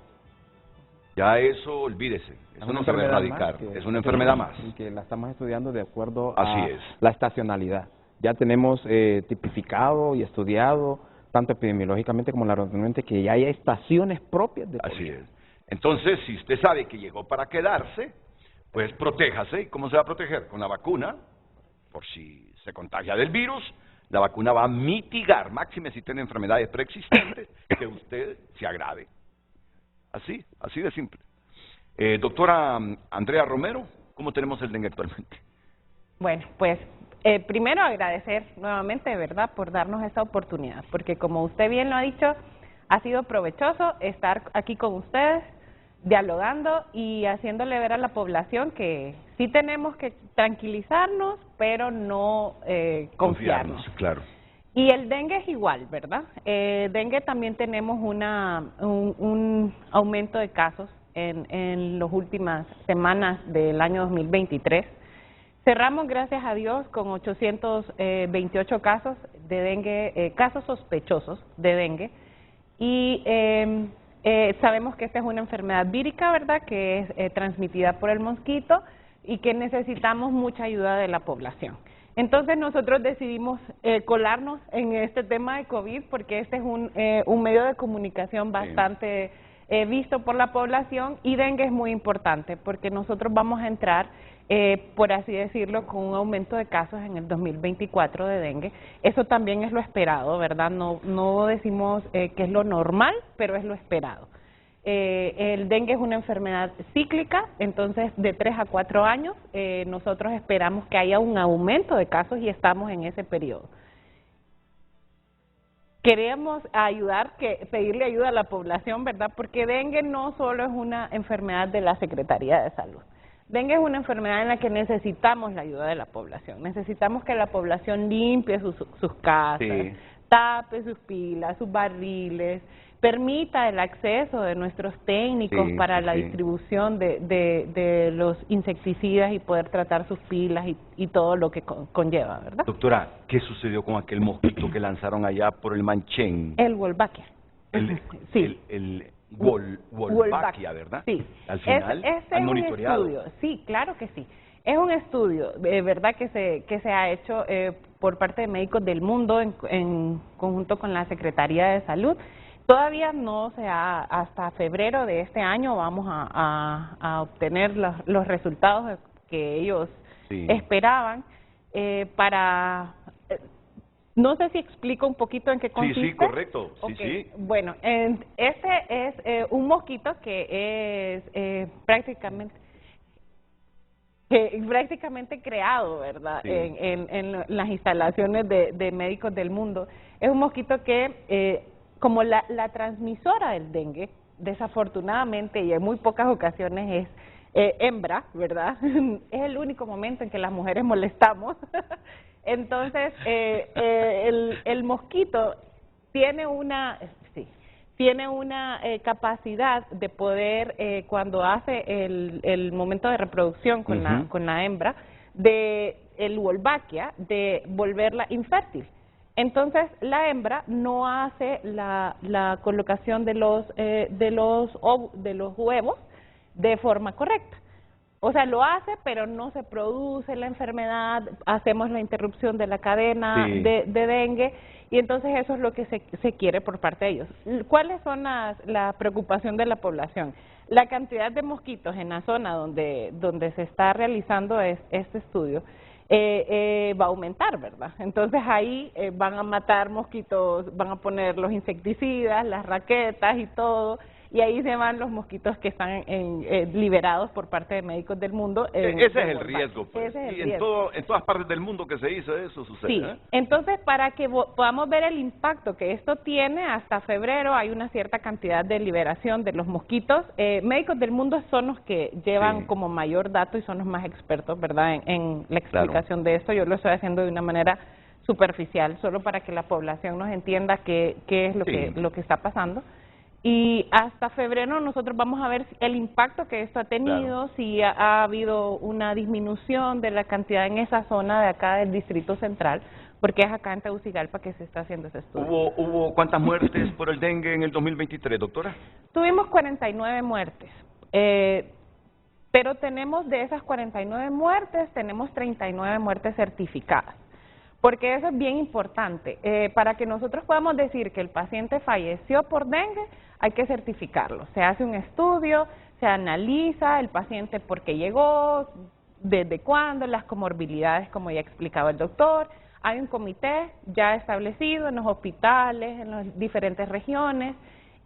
Ya eso, olvídese, eso no se va a erradicar, es una enfermedad más. Y que la estamos estudiando de acuerdo a la estacionalidad. Ya tenemos tipificado y estudiado, tanto epidemiológicamente como laboratorialmente, que ya hay estaciones propias de COVID. Así es. Entonces, si usted sabe que llegó para quedarse, pues protéjase. ¿Y cómo se va a proteger? Con la vacuna, por si se contagia del virus, la vacuna va a mitigar, máxime si tiene enfermedades preexistentes, que usted se agrave. Así de simple. Doctora Andrea Romero, ¿cómo tenemos el dengue actualmente? Bueno, pues primero agradecer nuevamente, ¿verdad?, por darnos esta oportunidad, porque como usted bien lo ha dicho, ha sido provechoso estar aquí con ustedes, dialogando y haciéndole ver a la población que sí tenemos que tranquilizarnos, pero no confiarnos. Claro. Y el dengue es igual, ¿verdad? Dengue también tenemos un aumento de casos en las últimas semanas del año 2023. Cerramos, gracias a Dios, con 828 casos de dengue, casos sospechosos de dengue, y sabemos que esta es una enfermedad vírica, ¿verdad?, que es transmitida por el mosquito y que necesitamos mucha ayuda de la población. Entonces nosotros decidimos colarnos en este tema de COVID porque este es un medio de comunicación bastante visto por la población, y dengue es muy importante porque nosotros vamos a entrar, por así decirlo, con un aumento de casos en el 2024 de dengue. Eso también es lo esperado, ¿verdad? No decimos que es lo normal, pero es lo esperado. El dengue es una enfermedad cíclica, entonces de 3 a 4 años nosotros esperamos que haya un aumento de casos y estamos en ese periodo. Queremos pedirle ayuda a la población, ¿verdad? Porque dengue no solo es una enfermedad de la Secretaría de Salud. Dengue es una enfermedad en la que necesitamos la ayuda de la población. Necesitamos que la población limpie sus casas, tape sus pilas, sus barriles, permita el acceso de nuestros técnicos para la distribución de los insecticidas y poder tratar sus pilas y todo lo que conlleva, ¿verdad? Doctora, ¿qué sucedió con aquel mosquito que lanzaron allá por el Manchén? El Wolbachia. El Wolbachia, ¿verdad? Sí. Al final, ¿han monitoreado? Estudio. Sí, claro que sí. Es un estudio, ¿verdad?, que se ha hecho por parte de Médicos del Mundo en conjunto con la Secretaría de Salud. Todavía no se ha, hasta febrero de este año vamos a obtener los resultados que ellos esperaban no sé si explico un poquito en qué consiste. Sí, correcto. Sí. Bueno, este es un mosquito que es prácticamente creado, ¿verdad?, en las instalaciones de Médicos del Mundo. Es un mosquito que, como la transmisora del dengue, desafortunadamente y en muy pocas ocasiones es hembra, ¿verdad? Es el único momento en que las mujeres molestamos. Entonces, el mosquito tiene una capacidad de poder, cuando hace el momento de reproducción con la hembra, el Wolbachia, de volverla infértil. Entonces, la hembra no hace la colocación de los huevos de forma correcta. O sea, lo hace, pero no se produce la enfermedad, hacemos la interrupción de la cadena de dengue, y entonces eso es lo que se quiere por parte de ellos. ¿Cuáles son la preocupación de la población? La cantidad de mosquitos en la zona donde se está realizando este estudio va a aumentar, ¿verdad? Entonces ahí van a matar mosquitos, van a poner los insecticidas, las raquetas y todo, y ahí se van los mosquitos que están liberados por parte de Médicos del Mundo. Ese es el riesgo, pues. Ese es el riesgo. En todas partes del mundo que se hizo eso sucede. Sí, entonces para que podamos ver el impacto que esto tiene, hasta febrero hay una cierta cantidad de liberación de los mosquitos. Médicos del Mundo son los que llevan como mayor dato y son los más expertos, ¿verdad?, en la explicación de esto. Yo lo estoy haciendo de una manera superficial, solo para que la población nos entienda qué es lo que está pasando. Y hasta febrero nosotros vamos a ver el impacto que esto ha tenido, si ha habido una disminución de la cantidad en esa zona de acá del Distrito Central, porque es acá en Tegucigalpa que se está haciendo ese estudio. ¿Hubo cuántas muertes por el dengue en el 2023, doctora? Tuvimos 49 muertes, pero tenemos de esas 49 muertes, tenemos 39 muertes certificadas. Porque eso es bien importante. Para que nosotros podamos decir que el paciente falleció por dengue, hay que certificarlo. Se hace un estudio, se analiza el paciente por qué llegó, desde cuándo, las comorbilidades, como ya explicaba el doctor. Hay un comité ya establecido en los hospitales, en las diferentes regiones,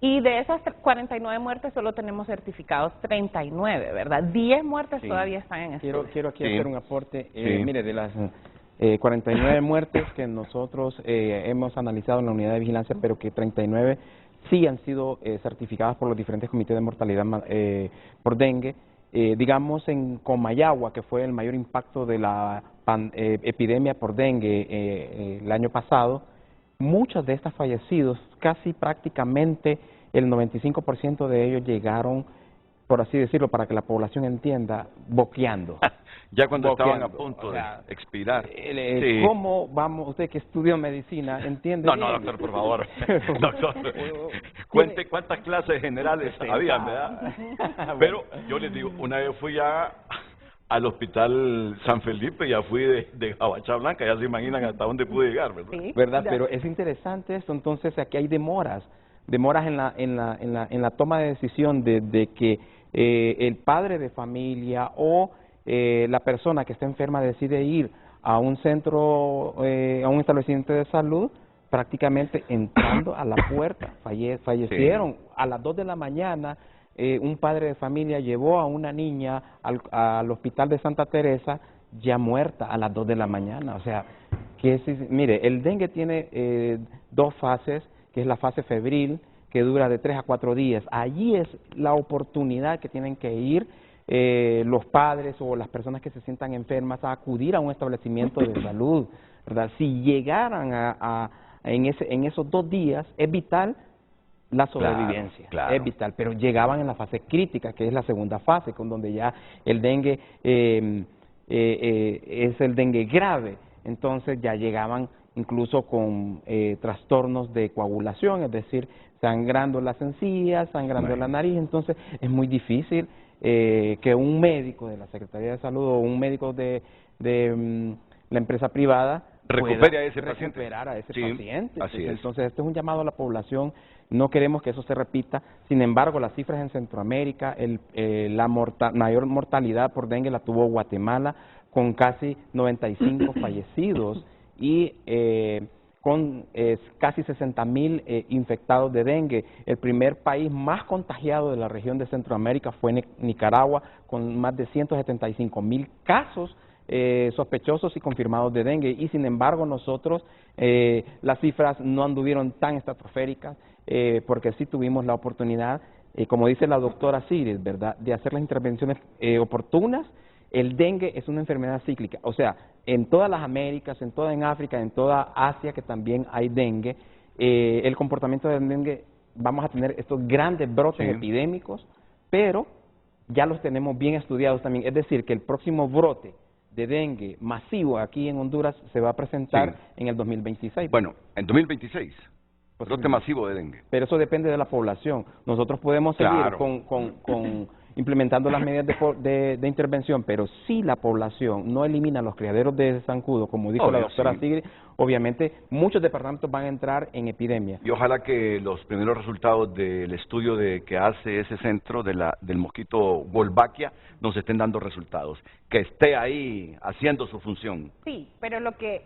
y de esas 49 muertes solo tenemos certificados 39, ¿verdad? 10 muertes todavía están en estudio. Quiero aquí hacer un aporte. Mire, de las 49 muertes que nosotros hemos analizado en la unidad de vigilancia, pero que 39 sí han sido certificadas por los diferentes comités de mortalidad por dengue. Digamos, en Comayagua, que fue el mayor impacto de la epidemia por dengue el año pasado, muchos de estos fallecidos, casi prácticamente el 95% de ellos llegaron, por así decirlo, para que la población entienda, boqueando. Ya cuando estaban a punto de expirar. ¿Cómo vamos, usted que estudió medicina, entiende? No, doctor, por favor. Doctor, cuente cuántas clases generales habían, ¿verdad? Pero yo les digo, una vez fui al hospital San Felipe, ya fui de Jabachá Blanca, ya se imaginan hasta dónde pude llegar, ¿verdad? Sí, ¿verdad? Pero es interesante esto, entonces aquí hay demoras en la toma de decisión de que el padre de familia o la persona que está enferma decide ir a un centro, a un establecimiento de salud, prácticamente entrando a la puerta. Fallecieron a las 2 de la mañana. Un padre de familia llevó a una niña al hospital de Santa Teresa ya muerta a las 2 de la mañana. O sea, mire, el dengue tiene 2 fases, que es la fase febril, que dura de 3 a 4 días. Allí es la oportunidad que tienen que ir los padres o las personas que se sientan enfermas a acudir a un establecimiento de salud, ¿verdad? Si llegaran en esos 2 días, es vital la sobrevivencia, claro. Es vital, pero llegaban en la fase crítica, que es la segunda fase, con donde ya el dengue es el dengue grave, entonces ya llegaban incluso con trastornos de coagulación, es decir, sangrando las encías, sangrando la nariz, entonces es muy difícil que un médico de la Secretaría de Salud o un médico de la empresa privada recupere a ese recuperar paciente. a ese paciente. Así es. Entonces, este es un llamado a la población, no queremos que eso se repita, sin embargo, las cifras en Centroamérica, la mayor mortalidad por dengue la tuvo Guatemala, con casi 95 fallecidos y con casi 60,000 infectados de dengue. El primer país más contagiado de la región de Centroamérica fue Nicaragua, con más de 175,000 casos sospechosos y confirmados de dengue, y sin embargo nosotros las cifras no anduvieron tan estratosféricas porque sí tuvimos la oportunidad, como dice la doctora Sigrid, ¿verdad?, de hacer las intervenciones oportunas. El dengue es una enfermedad cíclica, o sea, en todas las Américas, en África, en toda Asia, que también hay dengue, el comportamiento del dengue, vamos a tener estos grandes brotes epidémicos, pero ya los tenemos bien estudiados también, es decir, que el próximo brote de dengue masivo aquí en Honduras se va a presentar en el 2026. Bueno, en 2026, brote masivo de dengue. Pero eso depende de la población. Nosotros podemos seguir con implementando las medidas de intervención, pero si la población no elimina los criaderos de zancudo, como dijo la doctora Sigrid, obviamente muchos departamentos van a entrar en epidemia. Y ojalá que los primeros resultados del estudio que hace ese centro del mosquito Wolbachia nos estén dando resultados, que esté ahí haciendo su función. Sí, pero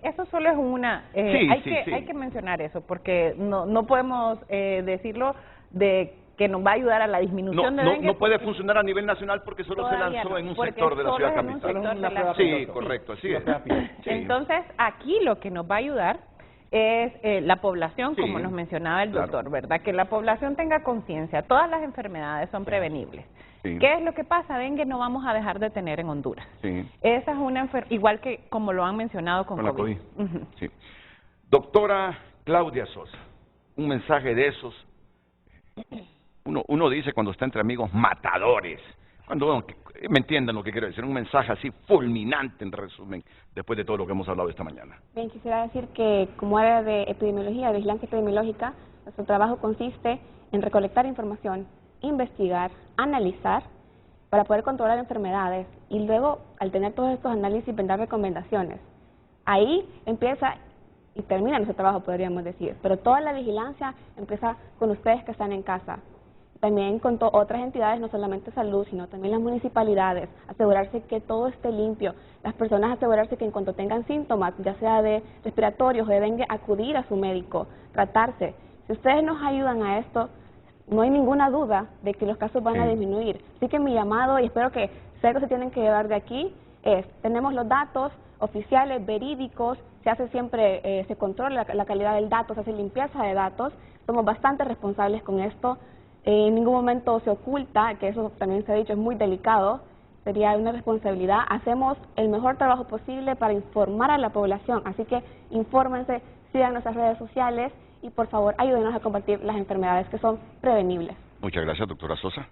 eso solo es una, hay que mencionar eso, porque no podemos decirlo de que nos va a ayudar a la disminución de dengue. No puede funcionar a nivel nacional porque solo se lanzó en un sector de la ciudad capital. Sí, correcto, así es. Entonces, aquí lo que nos va a ayudar es la población, como nos mencionaba el doctor, ¿verdad? Que la población tenga conciencia. Todas las enfermedades son prevenibles. ¿Qué es lo que pasa? Dengue no vamos a dejar de tener en Honduras. Esa es una enfermedad, igual que como lo han mencionado con COVID. Doctora Claudia Sosa, un mensaje de esos. Uno dice cuando está entre amigos matadores, cuando me entiendan lo que quiero decir, un mensaje así fulminante en resumen, después de todo lo que hemos hablado esta mañana. Bien, quisiera decir que como área de epidemiología, de vigilancia epidemiológica, nuestro trabajo consiste en recolectar información, investigar, analizar, para poder controlar enfermedades y luego, al tener todos estos análisis, brindar recomendaciones. Ahí empieza y termina nuestro trabajo, podríamos decir, pero toda la vigilancia empieza con ustedes que están en casa. También con otras entidades, no solamente salud, sino también las municipalidades, asegurarse que todo esté limpio, las personas asegurarse que en cuanto tengan síntomas, ya sea de respiratorios o de dengue, acudir a su médico, tratarse. Si ustedes nos ayudan a esto, no hay ninguna duda de que los casos van a disminuir. Así que mi llamado, y espero que sé que se tienen que llevar de aquí, es, tenemos los datos oficiales, verídicos, se hace siempre, se controla la calidad del dato, se hace limpieza de datos, somos bastante responsables con esto. En ningún momento se oculta, que eso también se ha dicho, es muy delicado, sería una responsabilidad. Hacemos el mejor trabajo posible para informar a la población, así que infórmense, sigan nuestras redes sociales y por favor ayúdenos a combatir las enfermedades que son prevenibles. Muchas gracias, doctora Sosa.